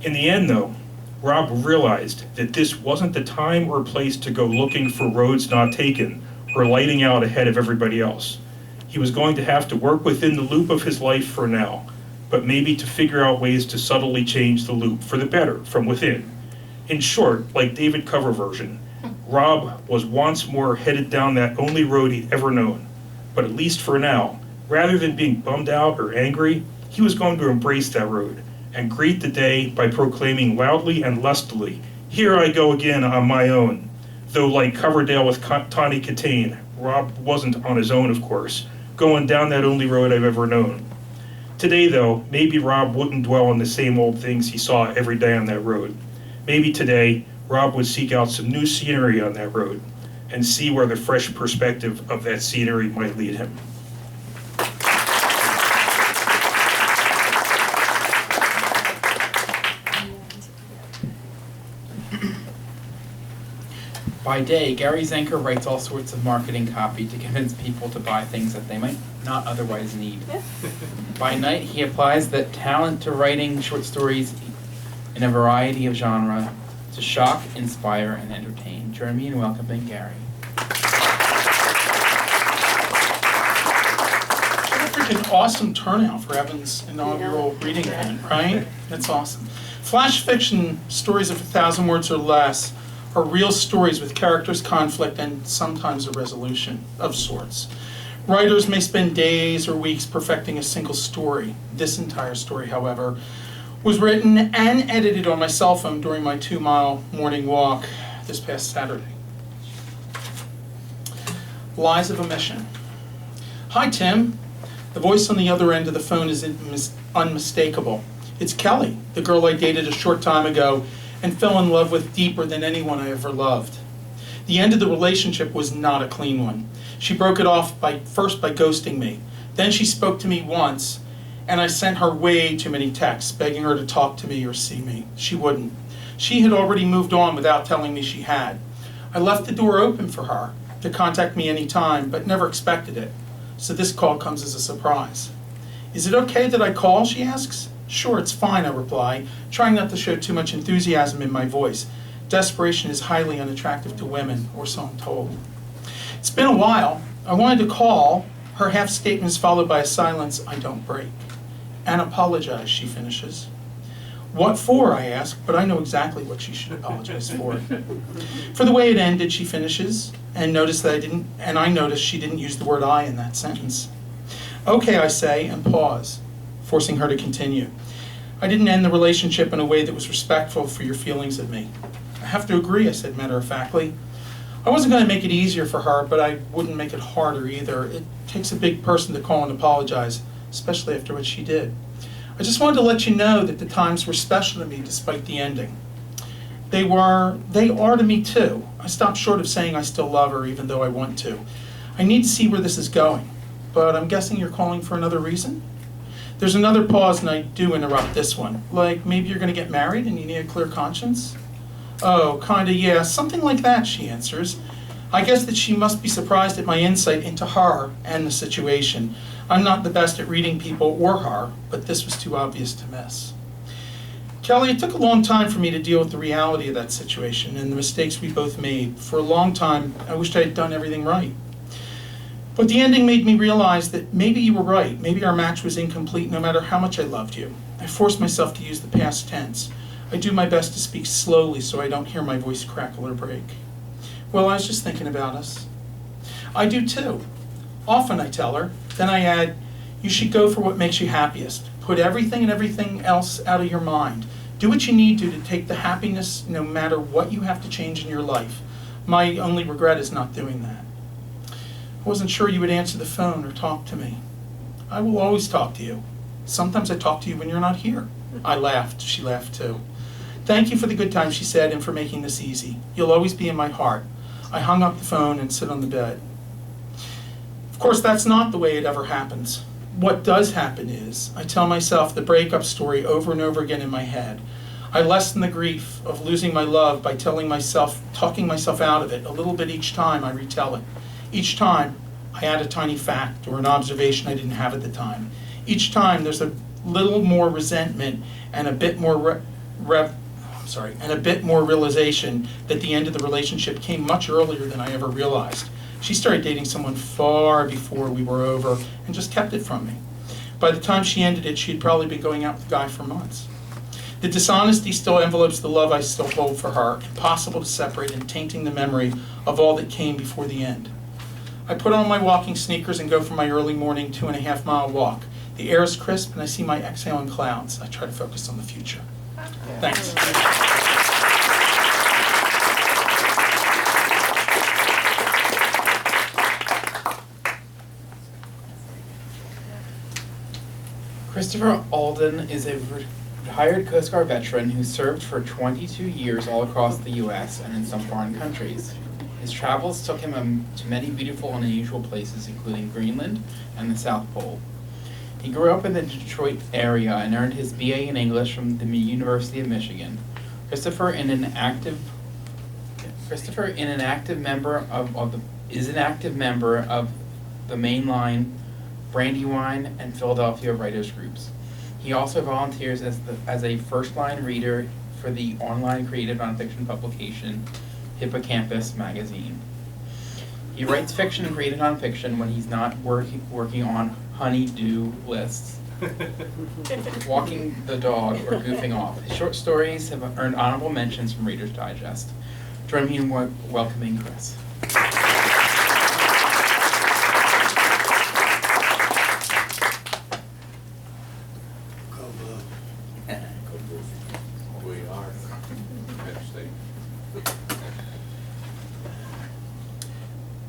In the end, though, Rob realized that this wasn't the time or place to go looking for roads not taken or lighting out ahead of everybody else. He was going to have to work within the loop of his life for now, but maybe to figure out ways to subtly change the loop for the better from within. In short, like David Coverversion, Rob was once more headed down that only road he'd ever known. But at least for now, rather than being bummed out or angry, he was going to embrace that road and greet the day by proclaiming loudly and lustily, Here I go again on my own. Though like Coverdale with Tawny Katane, Rob wasn't on his own, of course, going down that only road I've ever known. Today, though, maybe Rob wouldn't dwell on the same old things he saw every day on that road. Maybe today, Rob would seek out some new scenery on that road and see where the fresh perspective of that scenery might lead him. By day, Gary Zenker writes all sorts of marketing copy to convince people to buy things that they might not otherwise need. By night, he applies that talent to writing short stories in a variety of genre to shock, inspire, and entertain. Join me in welcoming Gary. What a freaking awesome turnout for Evan's inaugural reading event, right? That's awesome. Flash fiction stories of 1,000 words or less are real stories with characters, conflict, and sometimes a resolution of sorts. Writers may spend days or weeks perfecting a single story. This entire story, however, was written and edited on my cell phone during my 2-mile morning walk this past Saturday. Lies of Omission. Hi, Tim. The voice on the other end of the phone is unmistakable. It's Kelly, the girl I dated a short time ago and fell in love with deeper than anyone I ever loved. The end of the relationship was not a clean one. She broke it off first by ghosting me. Then she spoke to me once, and I sent her way too many texts begging her to talk to me or see me. She wouldn't. She had already moved on without telling me she had. I left the door open for her to contact me anytime, but never expected it. so this call comes as a surprise. Is it okay that I call, she asks. Sure, it's fine, I reply, trying not to show too much enthusiasm in my voice. Desperation is highly unattractive to women, or so I'm told. It's been a while. I wanted to call. Her half statement is followed by a silence I don't break. And apologize, she finishes. What for, I ask, but I know exactly what she should apologize for. For the way it ended, she finishes, and I noticed she didn't use the word I in that sentence. Okay, I say, and pause, forcing her to continue. I didn't end the relationship in a way that was respectful for your feelings of me. I have to agree, I said matter-of-factly. I wasn't going to make it easier for her, but I wouldn't make it harder either. It takes a big person to call and apologize, especially after what she did. I just wanted to let you know that the times were special to me despite the ending. They are to me too. I stopped short of saying I still love her even though I want to. I need to see where this is going, but I'm guessing you're calling for another reason? There's another pause and I do interrupt this one. Like maybe you're going to get married and you need a clear conscience? Oh, kinda, yeah, something like that, she answers. I guess that she must be surprised at my insight into her and the situation. I'm not the best at reading people or her, but this was too obvious to miss. Kelly, it took a long time for me to deal with the reality of that situation and the mistakes we both made. For a long time, I wished I had done everything right. But the ending made me realize that maybe you were right. Maybe our match was incomplete no matter how much I loved you. I forced myself to use the past tense. I do my best to speak slowly so I don't hear my voice crackle or break. Well, I was just thinking about us. I do too. Often I tell her. Then I add, you should go for what makes you happiest. Put everything and everything else out of your mind. Do what you need to take the happiness no matter what you have to change in your life. My only regret is not doing that. I wasn't sure you would answer the phone or talk to me. I will always talk to you. Sometimes I talk to you when you're not here. I laughed. She laughed too. Thank you for the good time, she said, and for making this easy. You'll always be in my heart. I hung up the phone and sit on the bed. Of course, that's not the way it ever happens. What does happen is, I tell myself the breakup story over and over again in my head. I lessen the grief of losing my love by talking myself out of it a little bit each time I retell it. Each time, I add a tiny fact or an observation I didn't have at the time. Each time, there's a little more resentment and a bit more realization that the end of the relationship came much earlier than I ever realized. She started dating someone far before we were over and just kept it from me. By the time she ended it, she had probably been going out with the guy for months. The dishonesty still envelopes the love I still hold for her, impossible to separate and tainting the memory of all that came before the end. I put on my walking sneakers and go for my early morning 2.5-mile walk. The air is crisp and I see my exhaling clouds. I try to focus on the future. Thanks. Christopher Alden is a retired Coast Guard veteran who served for 22 years all across the U.S. and in some foreign countries. His travels took him to many beautiful and unusual places, including Greenland and the South Pole. He grew up in the Detroit area and earned his BA in English from the University of Michigan. Christopher is an active member of the Mainline, Brandywine, and Philadelphia writers groups. He also volunteers as a first-line reader for the online creative nonfiction publication Hippocampus magazine. He writes fiction and creative nonfiction when he's not working on honey-do lists, walking the dog, or goofing off. His short stories have earned honorable mentions from Reader's Digest. Join me in welcoming Chris.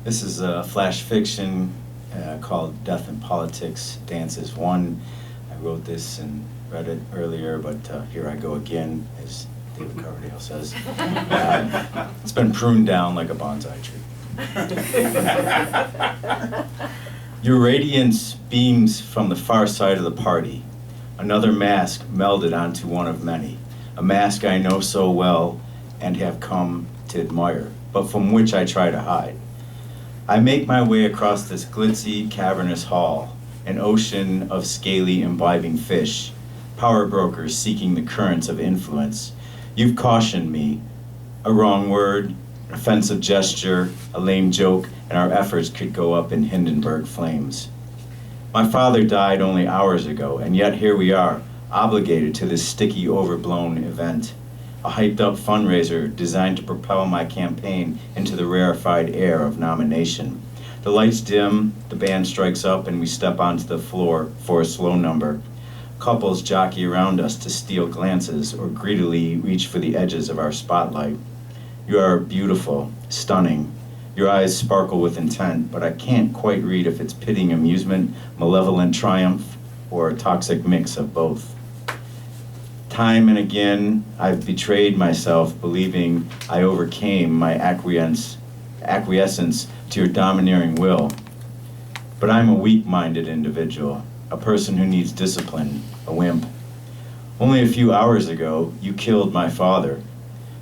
This is a flash fiction called Death in Politics, Dances 1. I wrote this and read it earlier, but here I go again, as David Coverdale says. It's been pruned down like a bonsai tree. Your radiance beams from the far side of the party. Another mask melded onto one of many. A mask I know so well and have come to admire, but from which I try to hide. I make my way across this glitzy, cavernous hall, an ocean of scaly, imbibing fish, power brokers seeking the currents of influence. You've cautioned me. A wrong word, an offensive gesture, a lame joke, and our efforts could go up in Hindenburg flames. My father died only hours ago, and yet here we are, obligated to this sticky, overblown event. A hyped-up fundraiser designed to propel my campaign into the rarefied air of nomination. The lights dim, the band strikes up, and we step onto the floor for a slow number. Couples jockey around us to steal glances or greedily reach for the edges of our spotlight. You are beautiful, stunning. Your eyes sparkle with intent, but I can't quite read if it's pitying amusement, malevolent triumph, or a toxic mix of both. Time and again, I've betrayed myself, believing I overcame my acquiescence to your domineering will. But I'm a weak-minded individual, a person who needs discipline, a wimp. Only a few hours ago, you killed my father.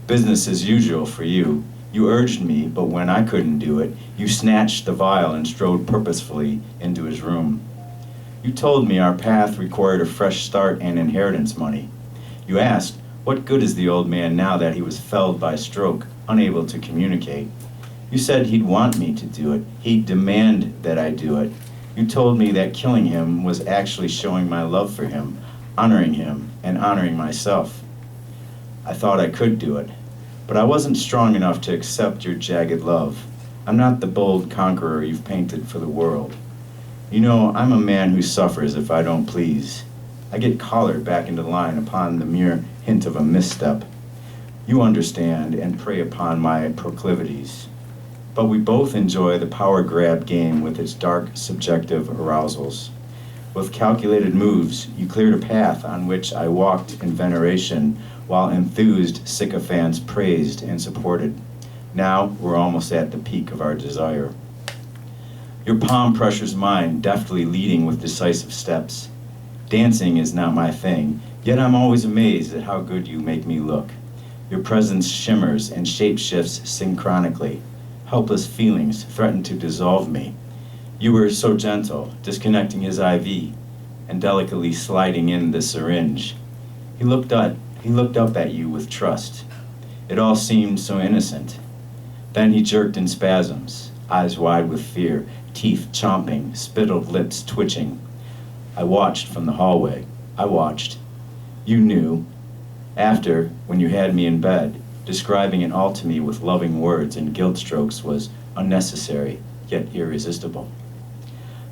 Business as usual for you. You urged me, but when I couldn't do it, you snatched the vial and strode purposefully into his room. You told me our path required a fresh start and inheritance money. You asked, what good is the old man now that he was felled by stroke, unable to communicate? You said he'd want me to do it. He'd demand that I do it. You told me that killing him was actually showing my love for him, honoring him, and honoring myself. I thought I could do it, but I wasn't strong enough to accept your jagged love. I'm not the bold conqueror you've painted for the world. You know, I'm a man who suffers if I don't please. I get collared back into line upon the mere hint of a misstep. You understand and prey upon my proclivities. But we both enjoy the power grab game with its dark, subjective arousals. With calculated moves, you cleared a path on which I walked in veneration, while enthused sycophants praised and supported. Now we're almost at the peak of our desire. Your palm pressures mine, deftly leading with decisive steps. Dancing is not my thing, yet I'm always amazed at how good you make me look. Your presence shimmers and shape-shifts synchronically. Helpless feelings threaten to dissolve me. You were so gentle, disconnecting his IV and delicately sliding in the syringe. He looked up at you with trust. It all seemed so innocent. Then he jerked in spasms, eyes wide with fear, teeth chomping, spittled lips twitching. I watched from the hallway. I watched. You knew. After, when you had me in bed, describing it all to me with loving words and guilt strokes was unnecessary, yet irresistible.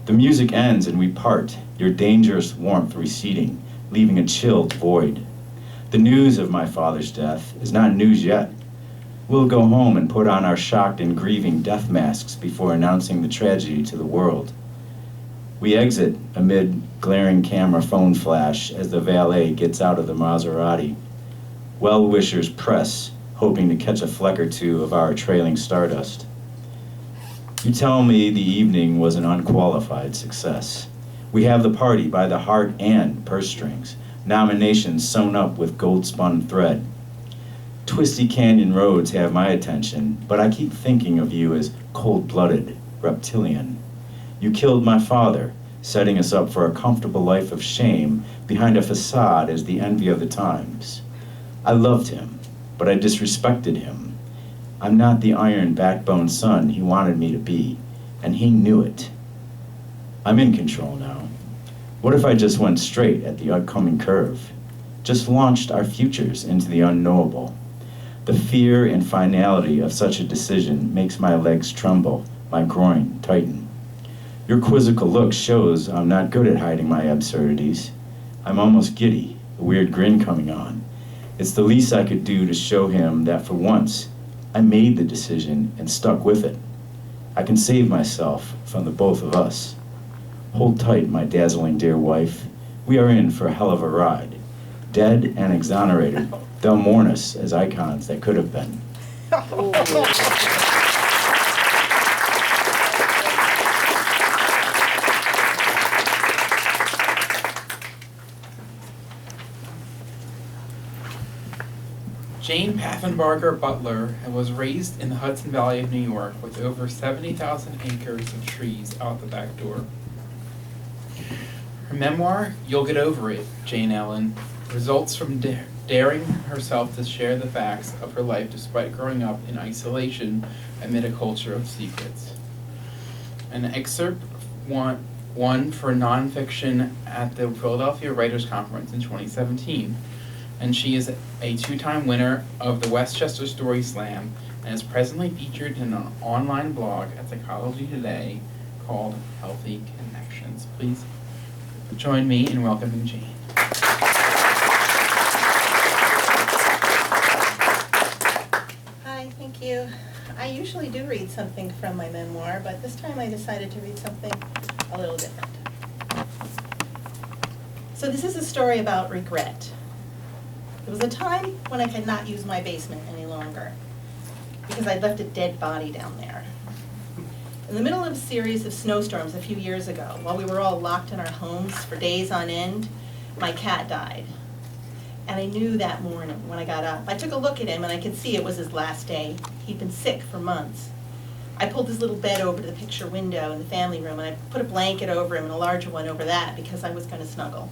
The music ends and we part, your dangerous warmth receding, leaving a chilled void. The news of my father's death is not news yet. We'll go home and put on our shocked and grieving death masks before announcing the tragedy to the world. We exit amid glaring camera phone flash as the valet gets out of the Maserati. Well-wishers press, hoping to catch a fleck or two of our trailing stardust. You tell me the evening was an unqualified success. We have the party by the heart and purse strings, nominations sewn up with gold-spun thread. Twisty canyon roads have my attention, but I keep thinking of you as cold-blooded, reptilian. You killed my father, setting us up for a comfortable life of shame behind a facade as the envy of the times. I loved him, but I disrespected him. I'm not the iron backbone son he wanted me to be, and he knew it. I'm in control now. What if I just went straight at the upcoming curve? Just launched our futures into the unknowable. The fear and finality of such a decision makes my legs tremble, my groin tighten. Your quizzical look shows I'm not good at hiding my absurdities. I'm almost giddy, a weird grin coming on. It's the least I could do to show him that for once, I made the decision and stuck with it. I can save myself from the both of us. Hold tight, my dazzling dear wife. We are in for a hell of a ride. Dead and exonerated, they'll mourn us as icons that could have been. Jane Paffenbarger Butler was raised in the Hudson Valley of New York with over 70,000 acres of trees out the back door. Her memoir, You'll Get Over It, Jane Ellen, results from daring herself to share the facts of her life despite growing up in isolation amid a culture of secrets. An excerpt won for nonfiction at the Philadelphia Writers' Conference in 2017, and she is a two-time winner of the Westchester Story Slam and is presently featured in an online blog at Psychology Today called Healthy Connections. Please join me in welcoming Jane. Hi, thank you. I usually do read something from my memoir, but this time I decided to read something a little different. So this is a story about regret. There was a time when I could not use my basement any longer because I'd left a dead body down there. In the middle of a series of snowstorms a few years ago, while we were all locked in our homes for days on end, my cat died. And I knew that morning when I got up. I took a look at him and I could see it was his last day. He'd been sick for months. I pulled his little bed over to the picture window in the family room and I put a blanket over him and a larger one over that because I was going to snuggle.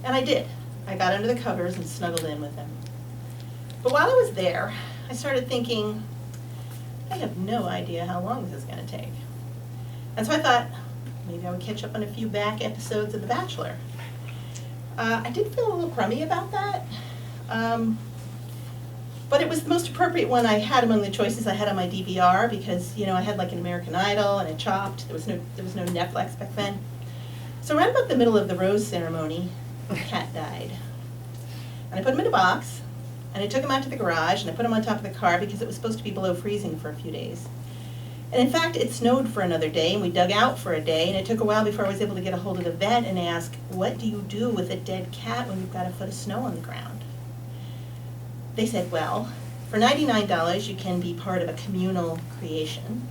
And I did. I got under the covers and snuggled in with him. But while I was there, I started thinking, I have no idea how long this is going to take. And so I thought, maybe I would catch up on a few back episodes of The Bachelor. I did feel a little crummy about that, but it was the most appropriate one I had among the choices I had on my DVR because, I had like an American Idol and a Chopped. There was no Netflix back then. So around about the middle of the rose ceremony, the cat died. And I put him in a box, and I took him out to the garage, and I put him on top of the car because it was supposed to be below freezing for a few days. And in fact, it snowed for another day, and we dug out for a day, and it took a while before I was able to get a hold of the vet and ask, what do you do with a dead cat when you've got a foot of snow on the ground? They said, well, for $99, you can be part of a communal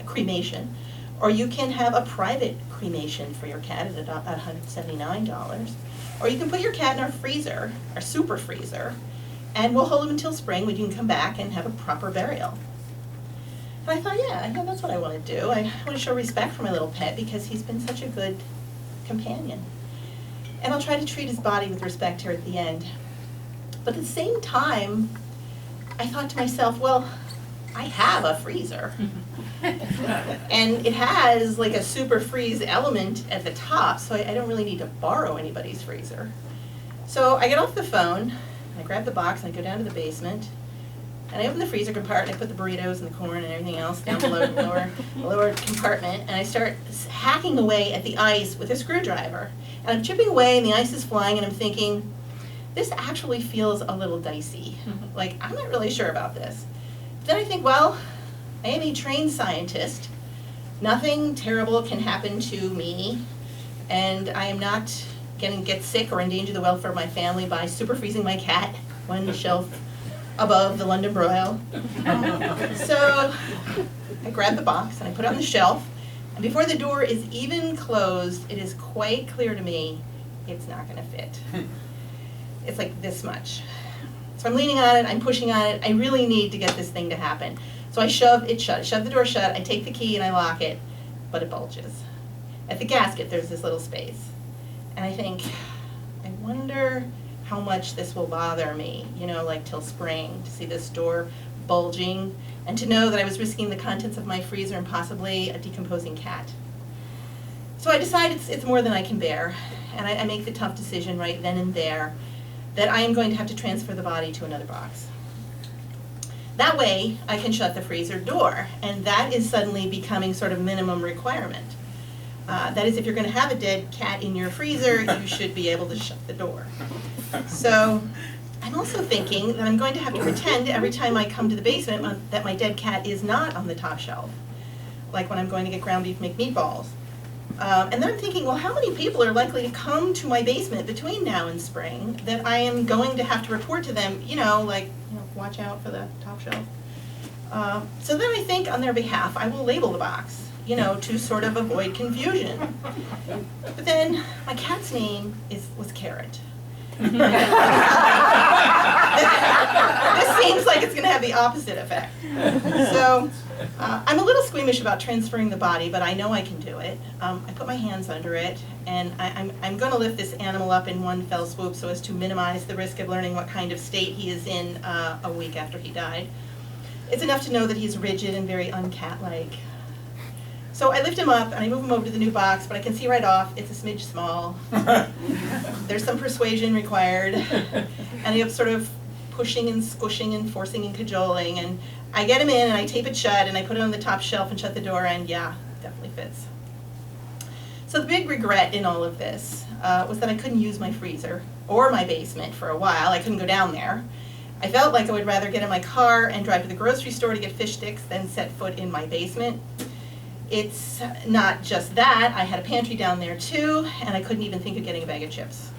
cremation, or you can have a private cremation for your cat at $179, or you can put your cat in our freezer, our super freezer, and we'll hold him until spring when you can come back and have a proper burial. And I thought, yeah, that's what I want to do. I want to show respect for my little pet because he's been such a good companion. And I'll try to treat his body with respect here at the end. But at the same time, I thought to myself, well, I have a freezer. And it has like a super freeze element at the top, so I don't really need to borrow anybody's freezer. So I get off the phone, and I grab the box, and I go down to the basement, and I open the freezer compartment, I put the burritos and the corn and everything else down below the lower compartment, and I start hacking away at the ice with a screwdriver. And I'm chipping away, and the ice is flying, and I'm thinking, this actually feels a little dicey. Like, I'm not really sure about this. But then I think, well, I am a trained scientist. Nothing terrible can happen to me, and I am not going to get sick or endanger the welfare of my family by super freezing my cat one shelf above the London broil. So I grab the box and I put it on the shelf, and before the door is even closed, it is quite clear to me it's not going to fit. It's like this much. So I'm leaning on it, I'm pushing on it, I really need to get this thing to happen. So I shove it shut, shove the door shut, I take the key and I lock it, but it bulges. At the gasket there's this little space. And I think, I wonder how much this will bother me, like till spring, to see this door bulging, and to know that I was risking the contents of my freezer and possibly a decomposing cat. So I decide it's more than I can bear, and I make the tough decision right then and there that I am going to have to transfer the body to another box. That way, I can shut the freezer door, and that is suddenly becoming sort of minimum requirement. That is, if you're going to have a dead cat in your freezer, you should be able to shut the door. So I'm also thinking that I'm going to have to pretend every time I come to the basement that my dead cat is not on the top shelf, like when I'm going to get ground beef meatballs. And then I'm thinking, well, how many people are likely to come to my basement between now and spring that I am going to have to report to them, watch out for the top shelf. So then I think on their behalf, I will label the box, to sort of avoid confusion. But then my cat's name was Carrot. This seems like it's the opposite effect. So I'm a little squeamish about transferring the body, but I know I can do it. I put my hands under it, and I'm going to lift this animal up in one fell swoop so as to minimize the risk of learning what kind of state he is in a week after he died. It's enough to know that he's rigid and very uncat-like. So I lift him up and I move him over to the new box, but I can see right off it's a smidge small. There's some persuasion required, and I am sort of pushing and squishing and forcing and cajoling, and I get him in and I tape it shut and I put it on the top shelf and shut the door, and yeah, definitely fits. So the big regret in all of this was that I couldn't use my freezer or my basement for a while. I couldn't go down there. I felt like I would rather get in my car and drive to the grocery store to get fish sticks than set foot in my basement. It's not just that, I had a pantry down there too, and I couldn't even think of getting a bag of chips.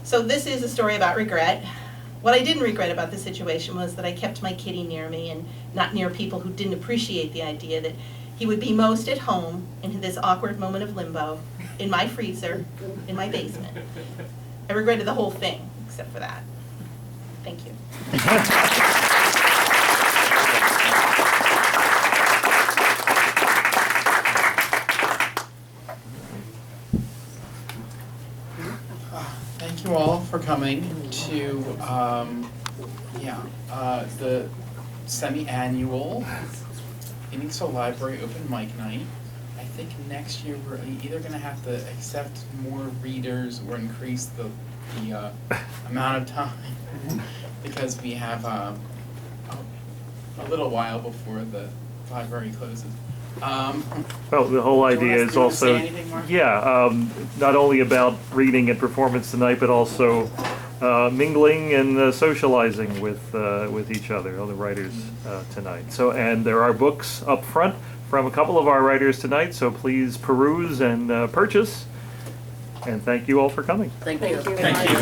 So this is a story about regret. What I didn't regret about this situation was that I kept my kitty near me and not near people who didn't appreciate the idea that he would be most at home in this awkward moment of limbo, in my freezer, in my basement. I regretted the whole thing, except for that. Thank you. Thank you all for coming to the semi-annual Phoenixville Library Open Mic Night. I think next year we're either going to have to accept more readers or increase the amount of time because we have a little while before the library closes. Well, the whole idea is also, say anything, Mark? not only about reading and performance tonight, but also mingling and socializing with each other, other writers tonight. So, and there are books up front from a couple of our writers tonight, so please peruse and purchase. And thank you all for coming. Thank you. Thank you.